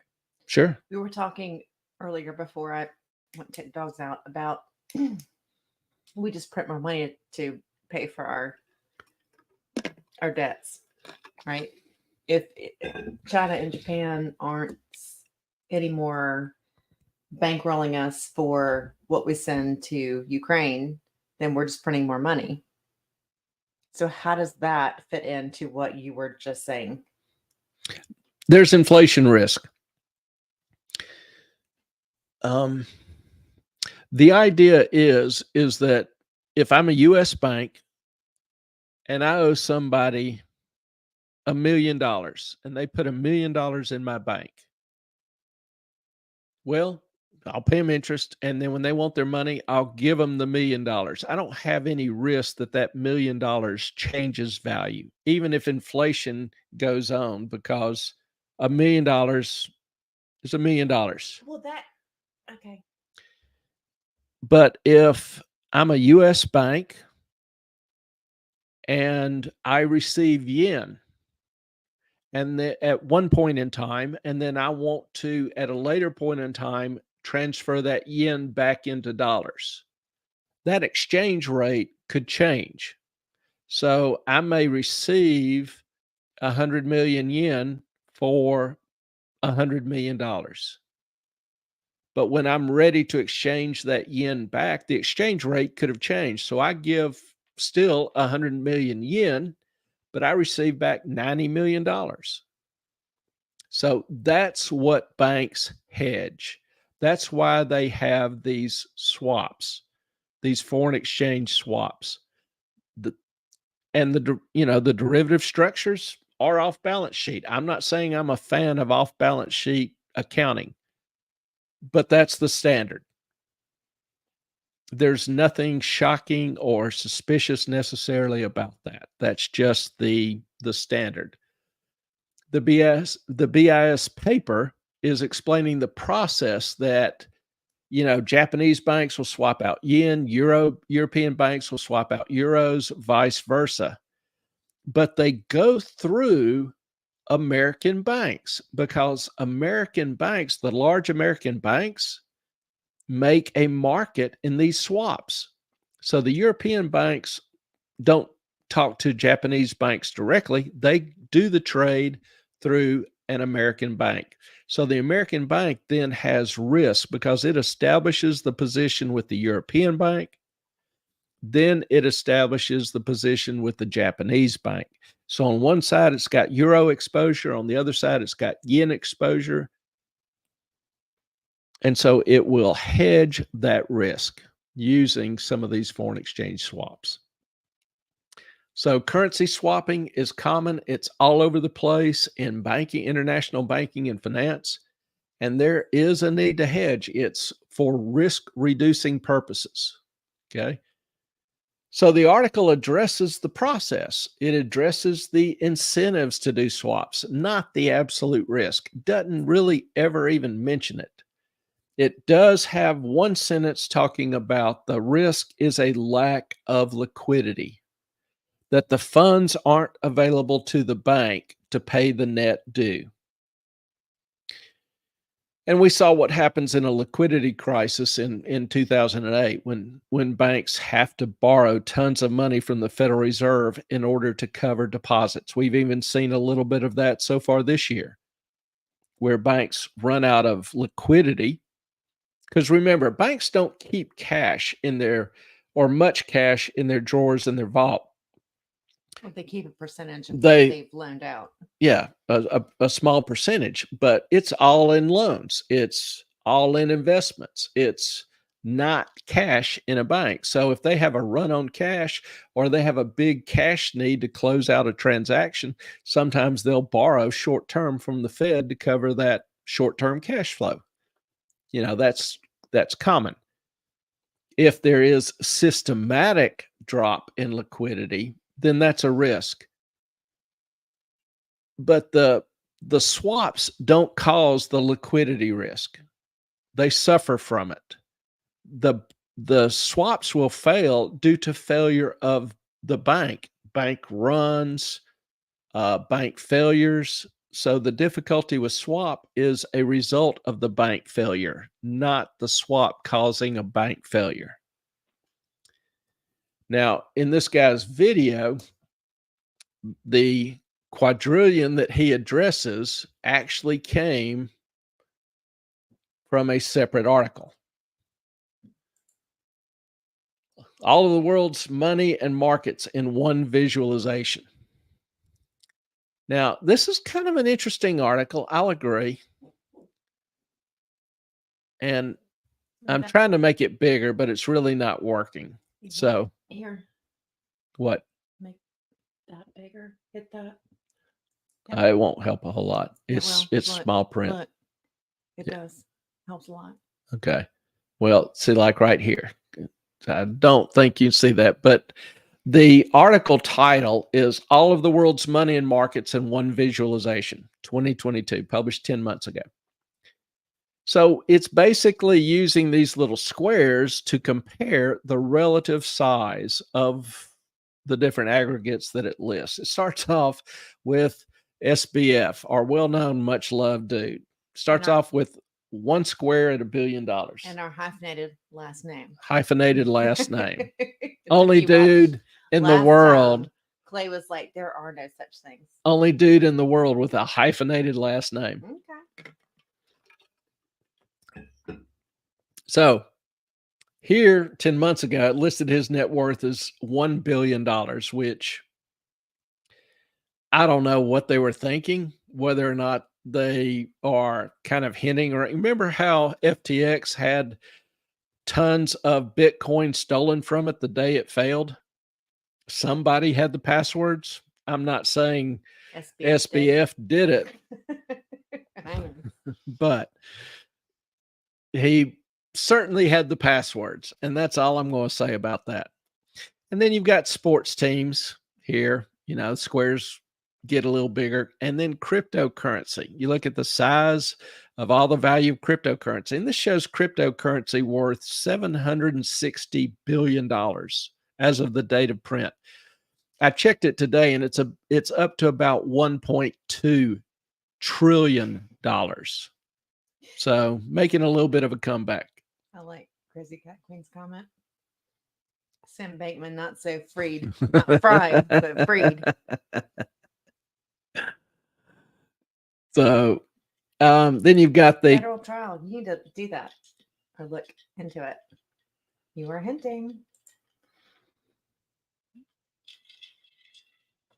Sure.
We were talking earlier before I went to take the dogs out about we just print more money to pay for our debts, right? If China and Japan aren't anymore bankrolling us for what we send to Ukraine, then we're just printing more money. So how does that fit into what you were just saying?
There's inflation risk. The idea is that if I'm a U.S. bank and I owe somebody $1 million and they put $1 million in my bank, well, I'll pay them interest, and then when they want their money, I'll give them the $1 million. I don't have any risk that $1 million changes value, even if inflation goes on, because $1 million is $1 million.
Well, okay.
But if I'm a U.S. bank and I receive yen, and at one point in time, and then I want to, at a later point in time, transfer that yen back into dollars. That exchange rate could change. So I may receive 100 million yen for $100 million. But when I'm ready to exchange that yen back, the exchange rate could have changed. So I give still 100 million yen, but I receive back $90 million. So that's what banks hedge. That's why they have these swaps, these foreign exchange swaps. The derivative structures are off balance sheet. I'm not saying I'm a fan of off balance sheet accounting, but that's the standard. There's nothing shocking or suspicious necessarily about that. That's just the standard. The BIS paper is explaining the process that, Japanese banks will swap out yen, European banks will swap out euros, vice versa. But they go through American banks because American banks, the large American banks, make a market in these swaps. So the European banks don't talk to Japanese banks directly. They do the trade through an American bank. So the American bank then has risk because it establishes the position with the European bank. Then it establishes the position with the Japanese bank. So on one side, it's got euro exposure. On the other side, it's got yen exposure. And so it will hedge that risk using some of these foreign exchange swaps. So currency swapping is common. It's all over the place in banking, international banking and finance. And there is a need to hedge. It's for risk reducing purposes. Okay. So the article addresses the process. It addresses the incentives to do swaps, not the absolute risk. Doesn't really ever even mention it. It does have one sentence talking about the risk is a lack of liquidity, that the funds aren't available to the bank to pay the net due. And we saw what happens in a liquidity crisis in 2008 when banks have to borrow tons of money from the Federal Reserve in order to cover deposits. We've even seen a little bit of that so far this year, where banks run out of liquidity. Because remember, banks don't keep cash in or much cash in their drawers in their vault.
Well, they keep a percentage of what
They-
they've loaned out.
Yeah, a small percentage, but it's all in loans. It's all in investments. It's not cash in a bank. So if they have a run on cash or they have a big cash need to close out a transaction, sometimes they'll borrow short term from the Fed to cover that short term cash flow. That's common. If there is systematic drop in liquidity, then that's a risk. But the swaps don't cause the liquidity risk. They suffer from it. The swaps will fail due to failure of the bank runs, bank failures. So the difficulty with swap is a result of the bank failure, not the swap causing a bank failure. Now, in this guy's video, the quadrillion that he addresses actually came from a separate article. All of the world's money and markets in one visualization. Now, this is kind of an interesting article. I'll agree. And I'm trying to make it bigger, but it's really not working. So
Here,
what?
make that bigger. Hit that.
It won't help a whole lot.
It
It's
will.
it's
Look,
small print.
Look, it
Yeah.
does. Helps a lot.
Okay. Well, see, like right here. I don't think you see that, but the article title is All of the World's Money and Markets in One Visualization, 2022, published 10 months ago. So it's basically using these little squares to compare the relative size of the different aggregates that it lists. It starts off with SBF, our well-known, much-loved dude. Starts
our-
off with one square at $1 billion.
And our hyphenated last name.
Hyphenated last name.
If
Only
you watched
dude in the
last
world.
time, Clay was like, there are no such things.
Only dude in the world with a hyphenated last name.
Okay.
So here, 10 months ago, it listed his net worth as $1 billion, which I don't know what they were thinking, whether or not they are kind of hinting. Or remember how FTX had tons of Bitcoin stolen from it the day it failed? Somebody had the passwords. I'm not saying SBF did it, but he certainly had the passwords, and that's all I'm going to say about that. And then you've got sports teams here, squares get a little bigger, and then cryptocurrency. You look at the size of all the value of cryptocurrency, and this shows cryptocurrency worth $760 billion as of the date of print. I checked it today, and it's up to about $1.2 trillion. So making a little bit of a comeback.
I like Crazy Cat Queen's comment. Sam Bankman, not so freed, not fried, but freed.
So then you've got the
Federal trial. You need to do that or look into it. You were hinting.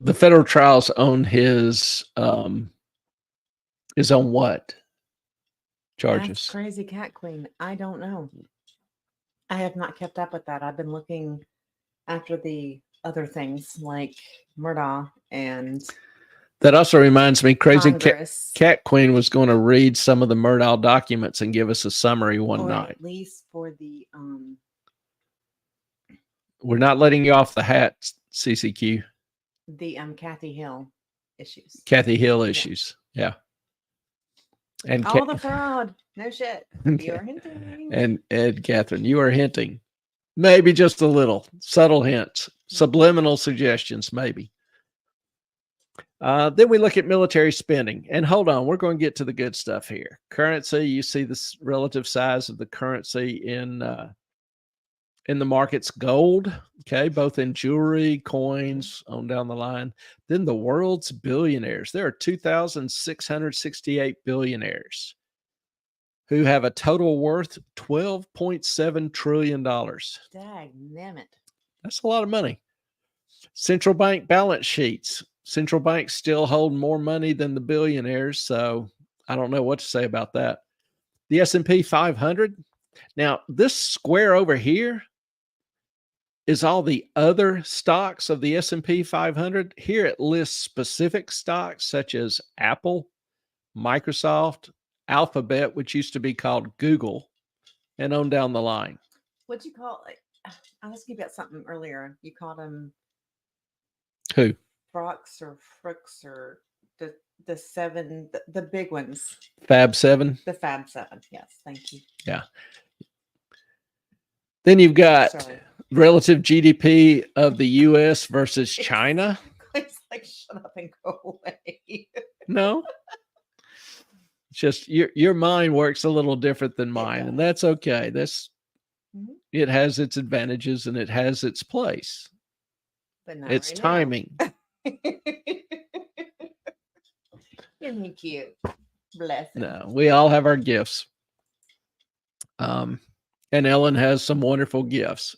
the federal trials on his is on what charges?
That's Crazy Cat Queen. I don't know. I have not kept up with that. I've been looking after the other things like Murdaugh and
That also reminds me, Crazy
Congress.
Cat Queen was going to read some of the Murdaugh documents and give us a summary one
or
night.
at least for the
We're not letting you off the hat, CCQ.
Kathy Hill issues.
Kathy Hill issues. Yeah. And
All the fraud. No shit. You're hinting.
and Ed Catherine, you are hinting. Maybe just a little. Subtle hints. Subliminal suggestions, maybe. Then we look at military spending. And hold on, we're going to get to the good stuff here. Currency, you see the relative size of the currency in the markets. Gold, okay, both in jewelry, coins, on down the line. Then the world's billionaires. There are 2,668 billionaires who have a total worth $12.7 trillion.
Dagnammit.
That's a lot of money. Central bank balance sheets. Central banks still hold more money than the billionaires, so I don't know what to say about that. The S&P 500. Now, this square over here is all the other stocks of the S&P 500. Here it lists specific stocks such as Apple, Microsoft, Alphabet, which used to be called Google, and on down the line.
What'd you call it? I was asking about something earlier. You called them
Who?
Frocks or Frooks or the seven, the big ones.
Fab 7.
The Fab 7. Yes, thank you.
Yeah. Then you've got relative GDP of the U.S. versus China.
It's like, shut up and go away.
No. It's just your mind works a little different than mine, and that's okay. It has its advantages and it has its place.
But not
It's
right
timing.
now. Isn't he cute? Bless him.
No, we all have our gifts. And Ellen has some wonderful gifts.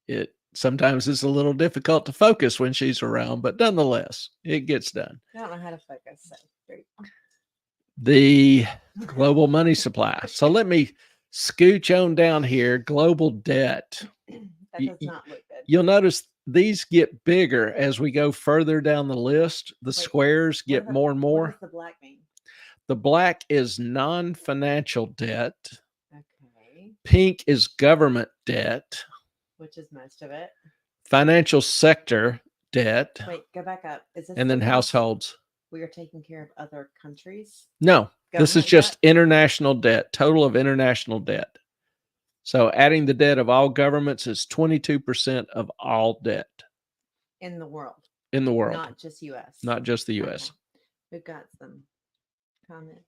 It sometimes is a little difficult to focus when she's around, but nonetheless, it gets done.
I don't know how to focus. So there you go.
The global money supply. So let me scooch on down here. Global debt.
That does not look good.
You'll notice these get bigger as we go further down the list. The squares get more and more.
What does the black mean?
The black is non-financial debt.
Okay.
Pink is government debt.
Which is most of it.
Financial sector debt.
Wait, go back up. Is this
And then households.
We are taking care of other countries?
No, this is
Government
just
debt?
international debt, total of international debt. So adding the debt of all governments is 22% of all debt.
in the world,
in the world,
not just U.S.
not just the
Okay.
U.S.
We've got some comments.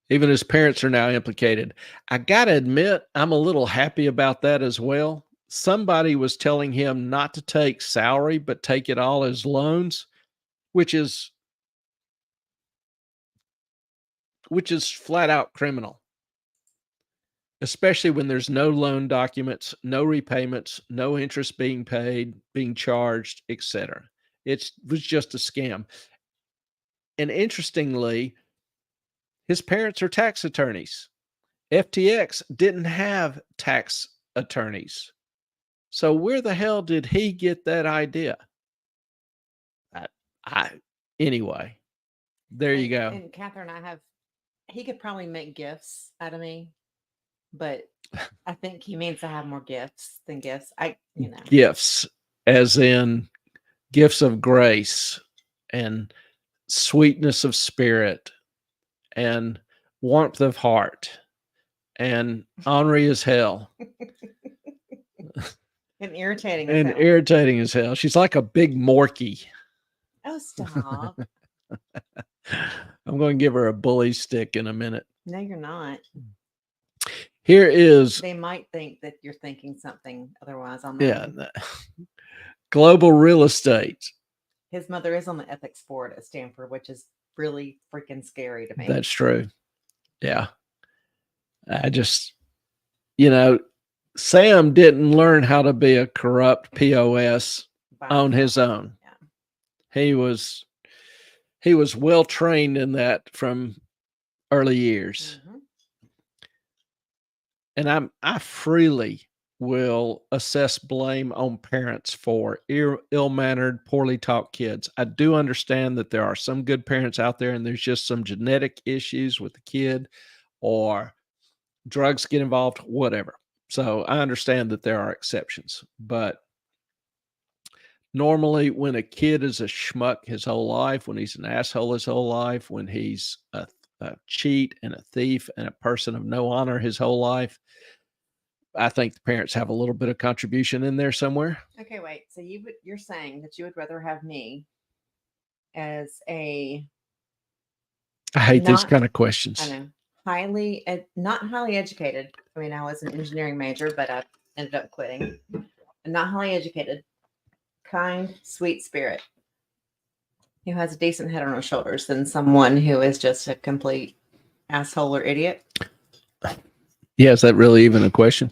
Even his parents are now implicated. I got to admit, I'm a little happy about that as well. Somebody was telling him not to take salary, but take it all as loans, which is flat out criminal, especially when there's no loan documents, no repayments, no interest being paid, being charged, etc. It was just a scam. And interestingly, his parents are tax attorneys. FTX didn't have tax attorneys. So where the hell did he get that idea? Anyway, there you go.
And Catherine, he could probably make gifts out of me, but I think he means to have more gifts than gifts.
Gifts, as in gifts of grace and sweetness of spirit and warmth of heart and ornery as hell.
And irritating
as hell. She's like a big Morky.
Oh, stop.
I'm going to give her a bully stick in a minute.
No, you're not.
Here is...
They might think that you're thinking something otherwise on
that. Yeah. Global real estate.
His mother is on the ethics board at Stanford, which is really freaking scary to me.
That's true. Yeah. I just, Sam didn't learn how to be a corrupt POS on his own. Yeah. He was well trained in that from early years. Mm-hmm. And I freely will assess blame on parents for ill-mannered, poorly taught kids. I do understand that there are some good parents out there, and there's just some genetic issues with the kid, or drugs get involved, whatever. So I understand that there are exceptions, but normally when a kid is a schmuck his whole life, when he's an asshole his whole life, when he's a cheat and a thief and a person of no honor his whole life, I think the parents have a little bit of contribution in there somewhere.
Okay, wait. So you're saying that you would rather have me as a...
I hate these kind of questions.
I know. Not highly educated. I mean, I was an engineering major, but I ended up quitting. Not highly educated, kind, sweet spirit, who has a decent head on her shoulders, than someone who is just a complete asshole or idiot.
Yeah, is that really even a question?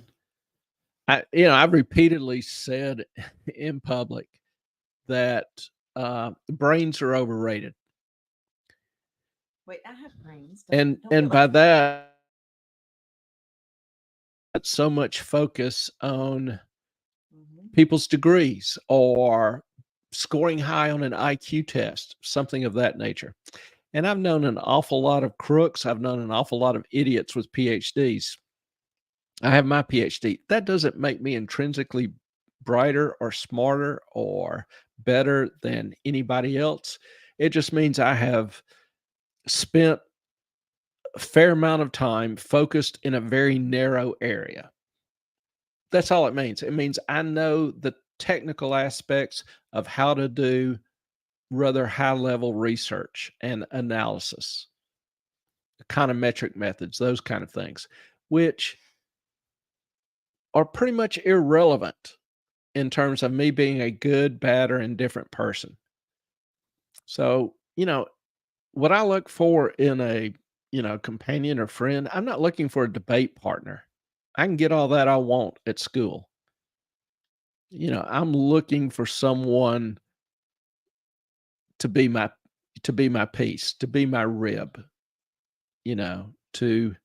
I've repeatedly said in public that brains are overrated.
Wait, I have brains.
And by that, so much focus on people's degrees or scoring high on an IQ test, something of that nature. And I've known an awful lot of crooks. I've known an awful lot of idiots with PhDs. I have my PhD. That doesn't make me intrinsically brighter or smarter or better than anybody else. It just means I have spent a fair amount of time focused in a very narrow area. That's all it means. It means I know the technical aspects of how to do rather high-level research and analysis, econometric methods, those kind of things, which are pretty much irrelevant in terms of me being a good, bad, or indifferent person. So, what I look for in a, companion or friend, I'm not looking for a debate partner. I can get all that I want at school. I'm looking for someone to be my piece, to be my rib, to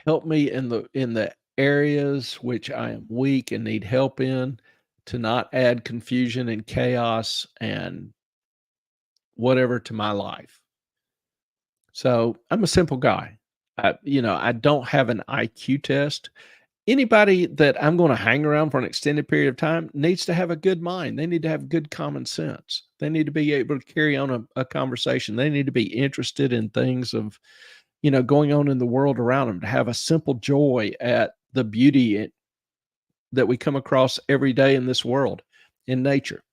help me in the areas which I am weak and need help in, to not add confusion and chaos and whatever to my life. So I'm a simple guy. I don't have an IQ test. Anybody that I'm going to hang around for an extended period of time needs to have a good mind. They need to have good common sense. They need to be able to carry on a conversation. They need to be interested in things of, going on in the world around them, to have a simple joy at the beauty that we come across every day in this world, in nature.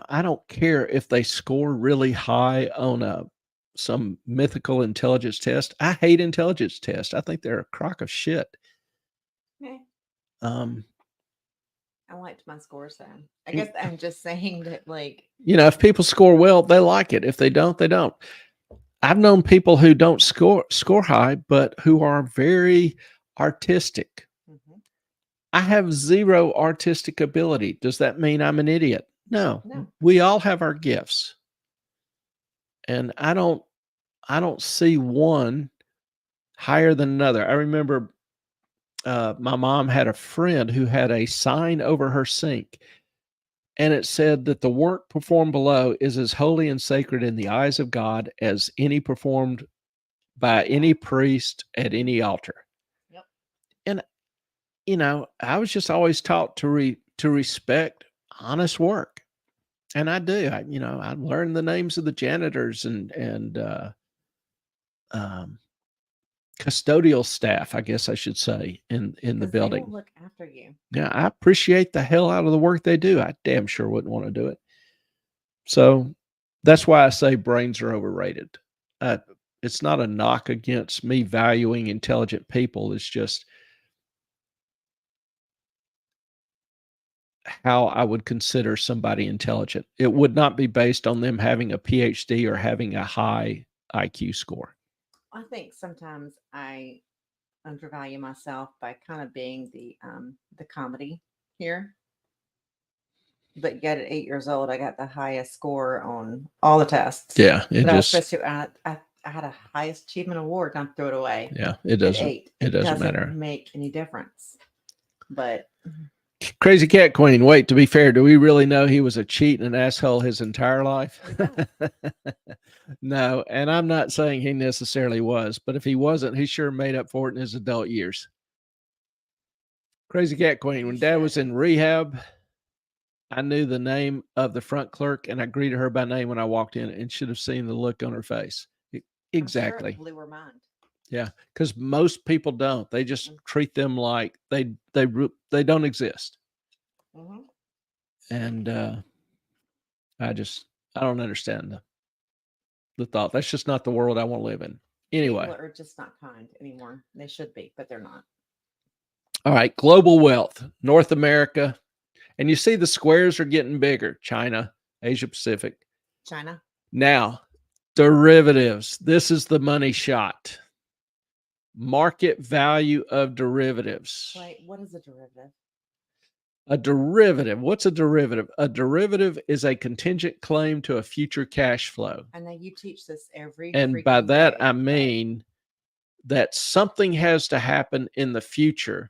I don't care if they score really high on some mythical intelligence test. I hate intelligence tests. I think they're a crock of shit.
Okay.
Um,
I liked my scores though. I guess I'm just saying that, like,
if people score well, they like it. If they don't, they don't. I've known people who don't score high, but who are very artistic.
mhm.
I have zero artistic ability. Does that mean I'm an idiot? No.
No.
We all have our gifts. And I don't see one higher than another. I remember my mom had a friend who had a sign over her sink, and it said that the work performed below is as holy and sacred in the eyes of God as any performed by any priest at any altar.
Yep.
And I was just always taught to respect honest work, and I do. I learned the names of the janitors and custodial staff, I guess I should say, in the
'Cause they
building.
will look after you.
Yeah, I appreciate the hell out of the work they do. I damn sure wouldn't want to do it. So that's why I say brains are overrated. It's not a knock against me valuing intelligent people. It's just how I would consider somebody intelligent. It would not be based on them having a PhD or having a high IQ score.
I think sometimes I undervalue myself by kind of being the comedy here. But yet at 8 years old, I got the highest score on all the tests.
Yeah, it
that I was
just
supposed to. I had a highest achievement award, and I threw it away.
yeah, it
At
doesn't
8.
it doesn't matter.
Make any difference. But
Crazy Cat Queen. Wait, to be fair, do we really know he was a cheat and an asshole his entire life? No, and I'm not saying he necessarily was, but if he wasn't, he sure made up for it in his adult years. Crazy Cat Queen. When Dad was in rehab, I knew the name of the front clerk, and I greeted her by name when I walked in, and should have seen the look on her face. Exactly.
I'm sure it blew her mind.
Yeah, because most people don't. They just treat them like they don't exist.
Mhm.
And I don't understand the thought. That's just not the world I want to live in. Anyway,
People are just not kind anymore. They should be, but they're not.
all right, global wealth, North America, and you see the squares are getting bigger. China, Asia Pacific.
China.
Now, derivatives. This is the money shot. Market value of derivatives.
Wait, what is a derivative?
A derivative. What's a derivative? A derivative is a contingent claim to a future cash flow.
I know you teach this every.
And by
freaking
that,
day,
I
but
mean that something has to happen in the future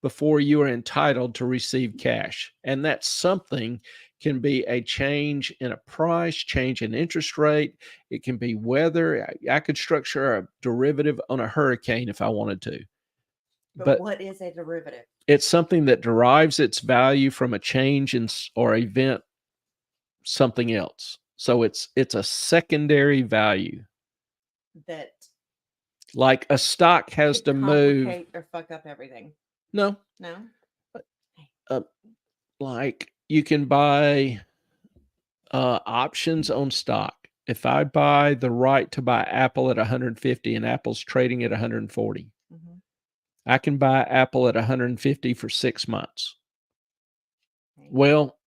before you are entitled to receive cash. And that something can be a change in a price, change in interest rate. It can be weather. I could structure a derivative on a hurricane if I wanted to.
But what is a derivative?
It's something that derives its value from a change in or event something else. So it's a secondary value.
That
Like a stock has to move.
complicate or fuck up everything.
No,
No.
like you can buy options on stock. If I buy the right to buy Apple at 150 and Apple's trading at 140,
Mhm.
I can buy Apple at 150 for 6 months.
Okay.
Well,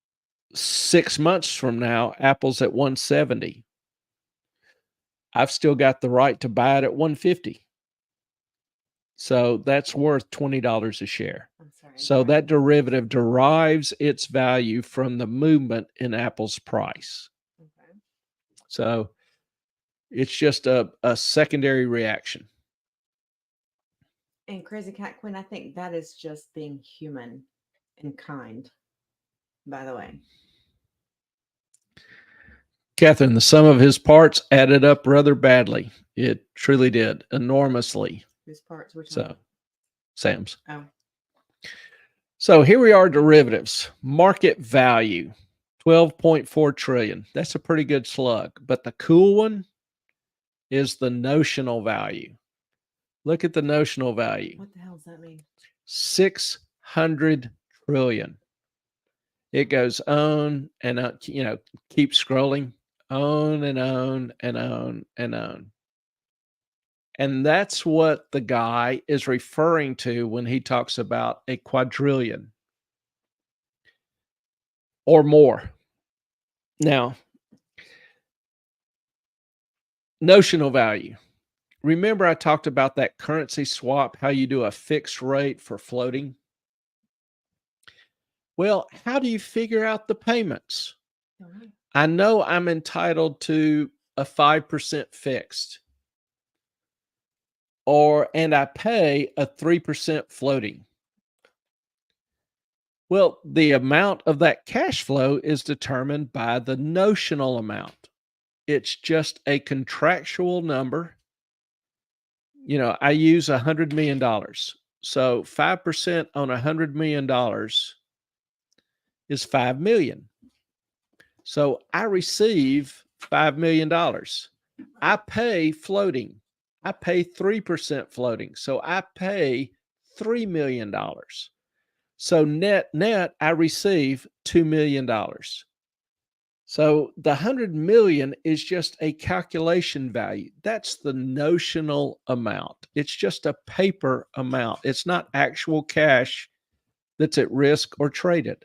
6 months from now, Apple's at 170. I've still got the right to buy it at 150. So that's worth $20 a share.
I'm sorry.
So that derivative derives its value from the movement in Apple's price.
Okay.
So it's just a secondary reaction.
And Crazy Cat Queen, I think that is just being human and kind, by the way.
Catherine, the sum of his parts added up rather badly. It truly did, enormously.
Whose parts we're talking
So,
about?
Sam's.
Oh.
So here we are, derivatives. Market value, 12.4 trillion. That's a pretty good slug. But the cool one, is the notional value. Look at the notional value.
What the hell does that mean?
600 trillion. It goes on and on, keep scrolling on and on and on and on. And that's what the guy is referring to when he talks about a quadrillion or more. Now, notional value. Remember I talked about that currency swap, how you do a fixed rate for floating? Well, how do you figure out the payments? I know I'm entitled to a 5% fixed, and I pay a 3% floating. Well, the amount of that cash flow is determined by the notional amount. It's just a contractual number. I use $100 million. So 5% on $100 million is 5 million. So I receive $5 million. I pay floating. I pay 3% floating. So I pay $3 million. So net, I receive $2 million. So the 100 million is just a calculation value. That's the notional amount. It's just a paper amount. It's not actual cash that's at risk or traded.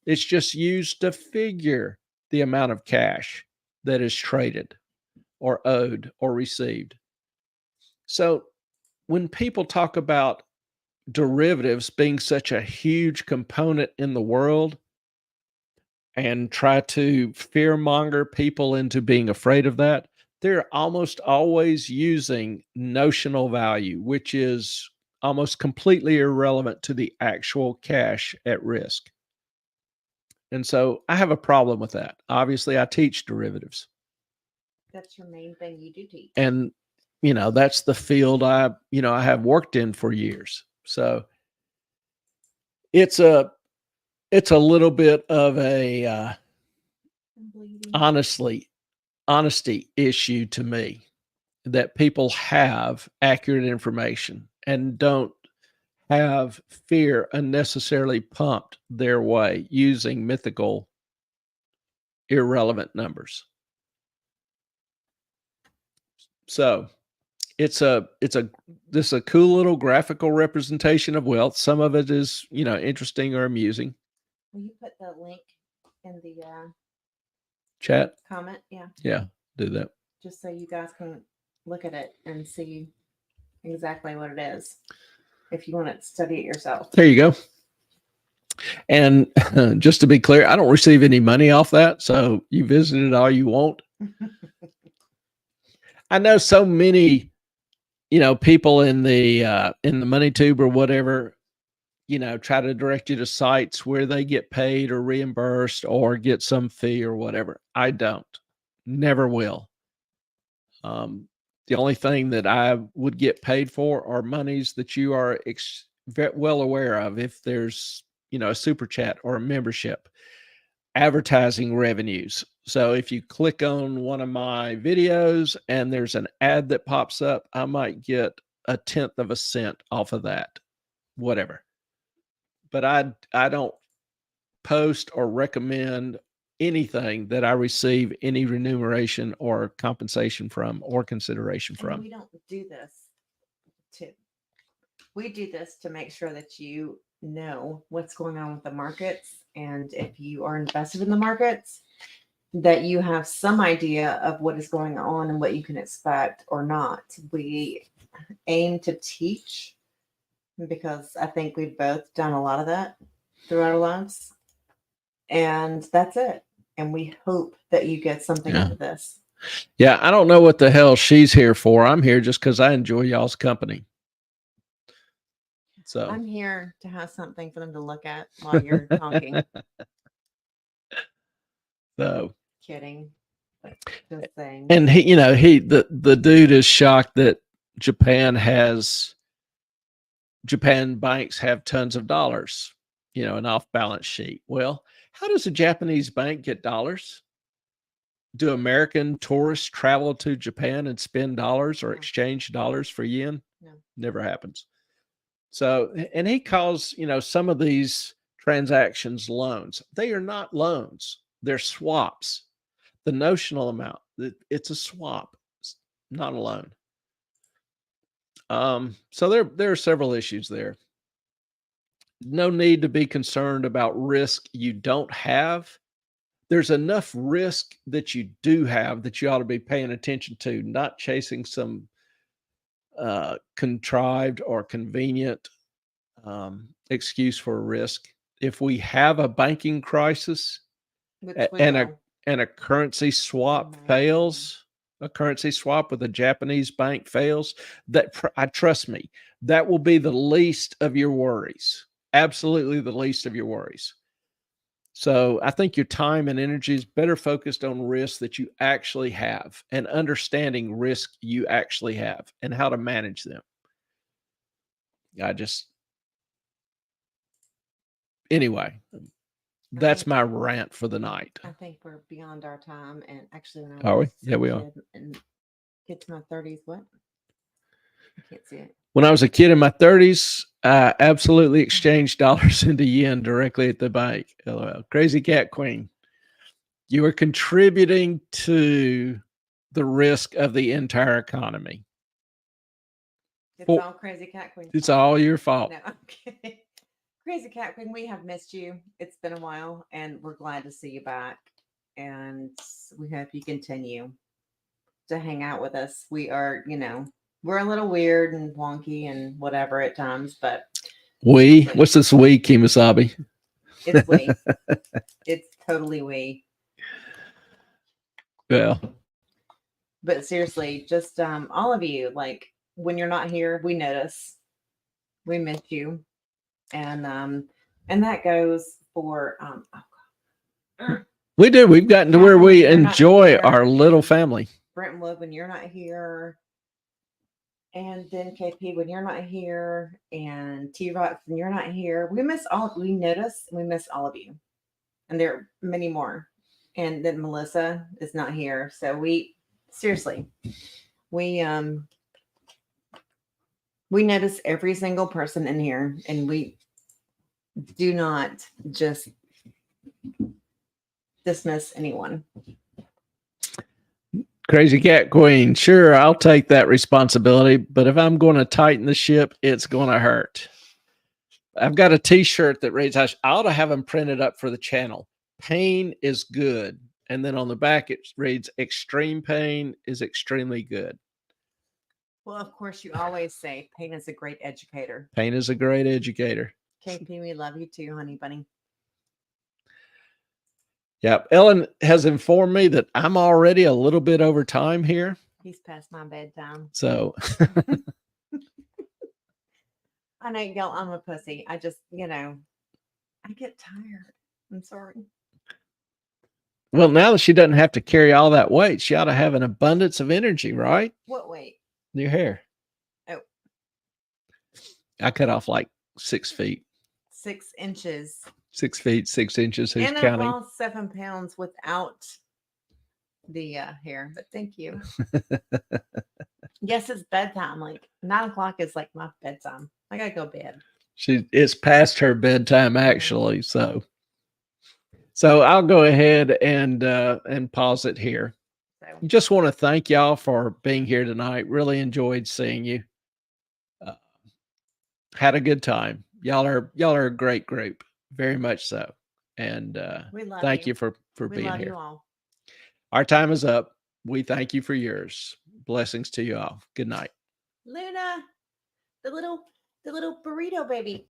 It's just used to figure the amount of cash that is traded or owed or received. So when people talk about derivatives being such a huge component in the world and try to fearmonger people into being afraid of that, they're almost always using notional value, which is almost completely irrelevant to the actual cash at risk. And so I have a problem with that. Obviously, I teach derivatives.
That's your main thing you do teach.
And, that's the field I have worked in for years. So it's a little bit of a honesty issue to me that people have accurate information and don't have fear unnecessarily pumped their way using mythical, irrelevant numbers. So this is a cool little graphical representation of wealth. Some of it is, interesting or amusing.
Will you put the link in the
Chat?
comment? Yeah.
Yeah, do that.
Just so you guys can look at it and see exactly what it is if you want to study it yourself.
There you go. And just to be clear, I don't receive any money off that. So you visit it all you want. I know so many, people in the Moneytube or whatever, try to direct you to sites where they get paid or reimbursed or get some fee or whatever. I don't. Never will. The only thing that I would get paid for are monies that you are well aware of. If there's, a super chat or a membership, advertising revenues. So if you click on one of my videos and there's an ad that pops up, I might get 1/10 of a cent off of that, whatever. But I don't post or recommend anything that I receive any remuneration or compensation from or consideration from.
We don't do this we do this to make sure that you know what's going on with the markets. And if you are invested in the markets, that you have some idea of what is going on and what you can expect or not. We aim to teach because I think we've both done a lot of that throughout our lives. And that's it. And we hope that you get something out of this.
Yeah, I don't know what the hell she's here for. I'm here just because I enjoy y'all's company. So
I'm here to have something for them to look at while you're talking.
So
kidding. But just saying.
And the dude is shocked that Japan banks have tons of dollars, an off balance sheet. Well, how does a Japanese bank get dollars? do American tourists travel to Japan and spend dollars or
No.
exchange dollars for yen?
No.
Never happens. So, and he calls, some of these transactions loans. They are not loans. They're swaps. The notional amount, it's a swap, it's not a loan. So there are several issues there. No need to be concerned about risk you don't have. There's enough risk that you do have that you ought to be paying attention to, not chasing some contrived or convenient excuse for a risk. If we have a banking crisis and a currency swap fails, a currency swap with a Japanese bank fails, I trust me, that will be the least of your worries. Absolutely the least of your worries. So I think your time and energy is better focused on risks that you actually have and understanding risk you actually have and how to manage them. Anyway, that's my rant for the night.
I think we're beyond our time. And actually, when
Are we? Yeah, we are.
And get to my 30s, what? I can't see it.
When I was a kid in my 30s, I absolutely exchanged dollars into yen directly at the bank. LOL. Crazy Cat Queen. You are contributing to the risk of the entire economy.
It's all Crazy Cat Queen.
It's all your fault.
No, I'm kidding. Crazy Cat Queen, we have missed you. It's been a while, and we're glad to see you back. And we hope you continue to hang out with us. We are, we're a little weird and wonky and whatever at times, but
what's this we, Kimasabi?
It's we. It's totally we.
Yeah.
But seriously, just all of you, like when you're not here, we notice. We miss you. And that goes for
we do. We've gotten to where we enjoy our little family.
Brentwood, when you're not here. And then KP, when you're not here, and T-Rock, when you're not here, we notice, and we miss all of you. And there are many more. And then Melissa is not here. So we notice every single person in here, and we do not just dismiss anyone.
Crazy Cat Queen. Sure, I'll take that responsibility, but if I'm going to tighten the ship, it's going to hurt. I've got a t-shirt that reads, I ought to have them printed up for the channel. Pain is good. And then on the back, it reads, extreme pain is extremely good.
Well, of course, you always say pain is a great educator.
Pain is a great educator.
KP, we love you too, honey bunny.
Yep. Ellen has informed me that I'm already a little bit over time here.
He's past my bedtime.
So
I know, y'all, I'm a pussy. I just, I get tired. I'm sorry.
Well, now that she doesn't have to carry all that weight, she ought to have an abundance of energy, right?
What weight?
Your hair.
Oh.
I cut off like 6 feet.
6 inches.
6 feet, 6 inches. Who's
and
counting?
I lost 7 pounds without the hair, but thank you. Yes, it's bedtime. Like 9 o'clock is like my bedtime. I gotta go to bed.
It's past her bedtime actually. So I'll go ahead and pause it here. So. Just want to thank y'all for being here tonight. Really enjoyed seeing you. Had a good time. Y'all are a great group. Very much so. And thank you for being here. You all. Our time is up. We thank you for yours. Blessings to you all. Good night.
Luna, the little burrito baby.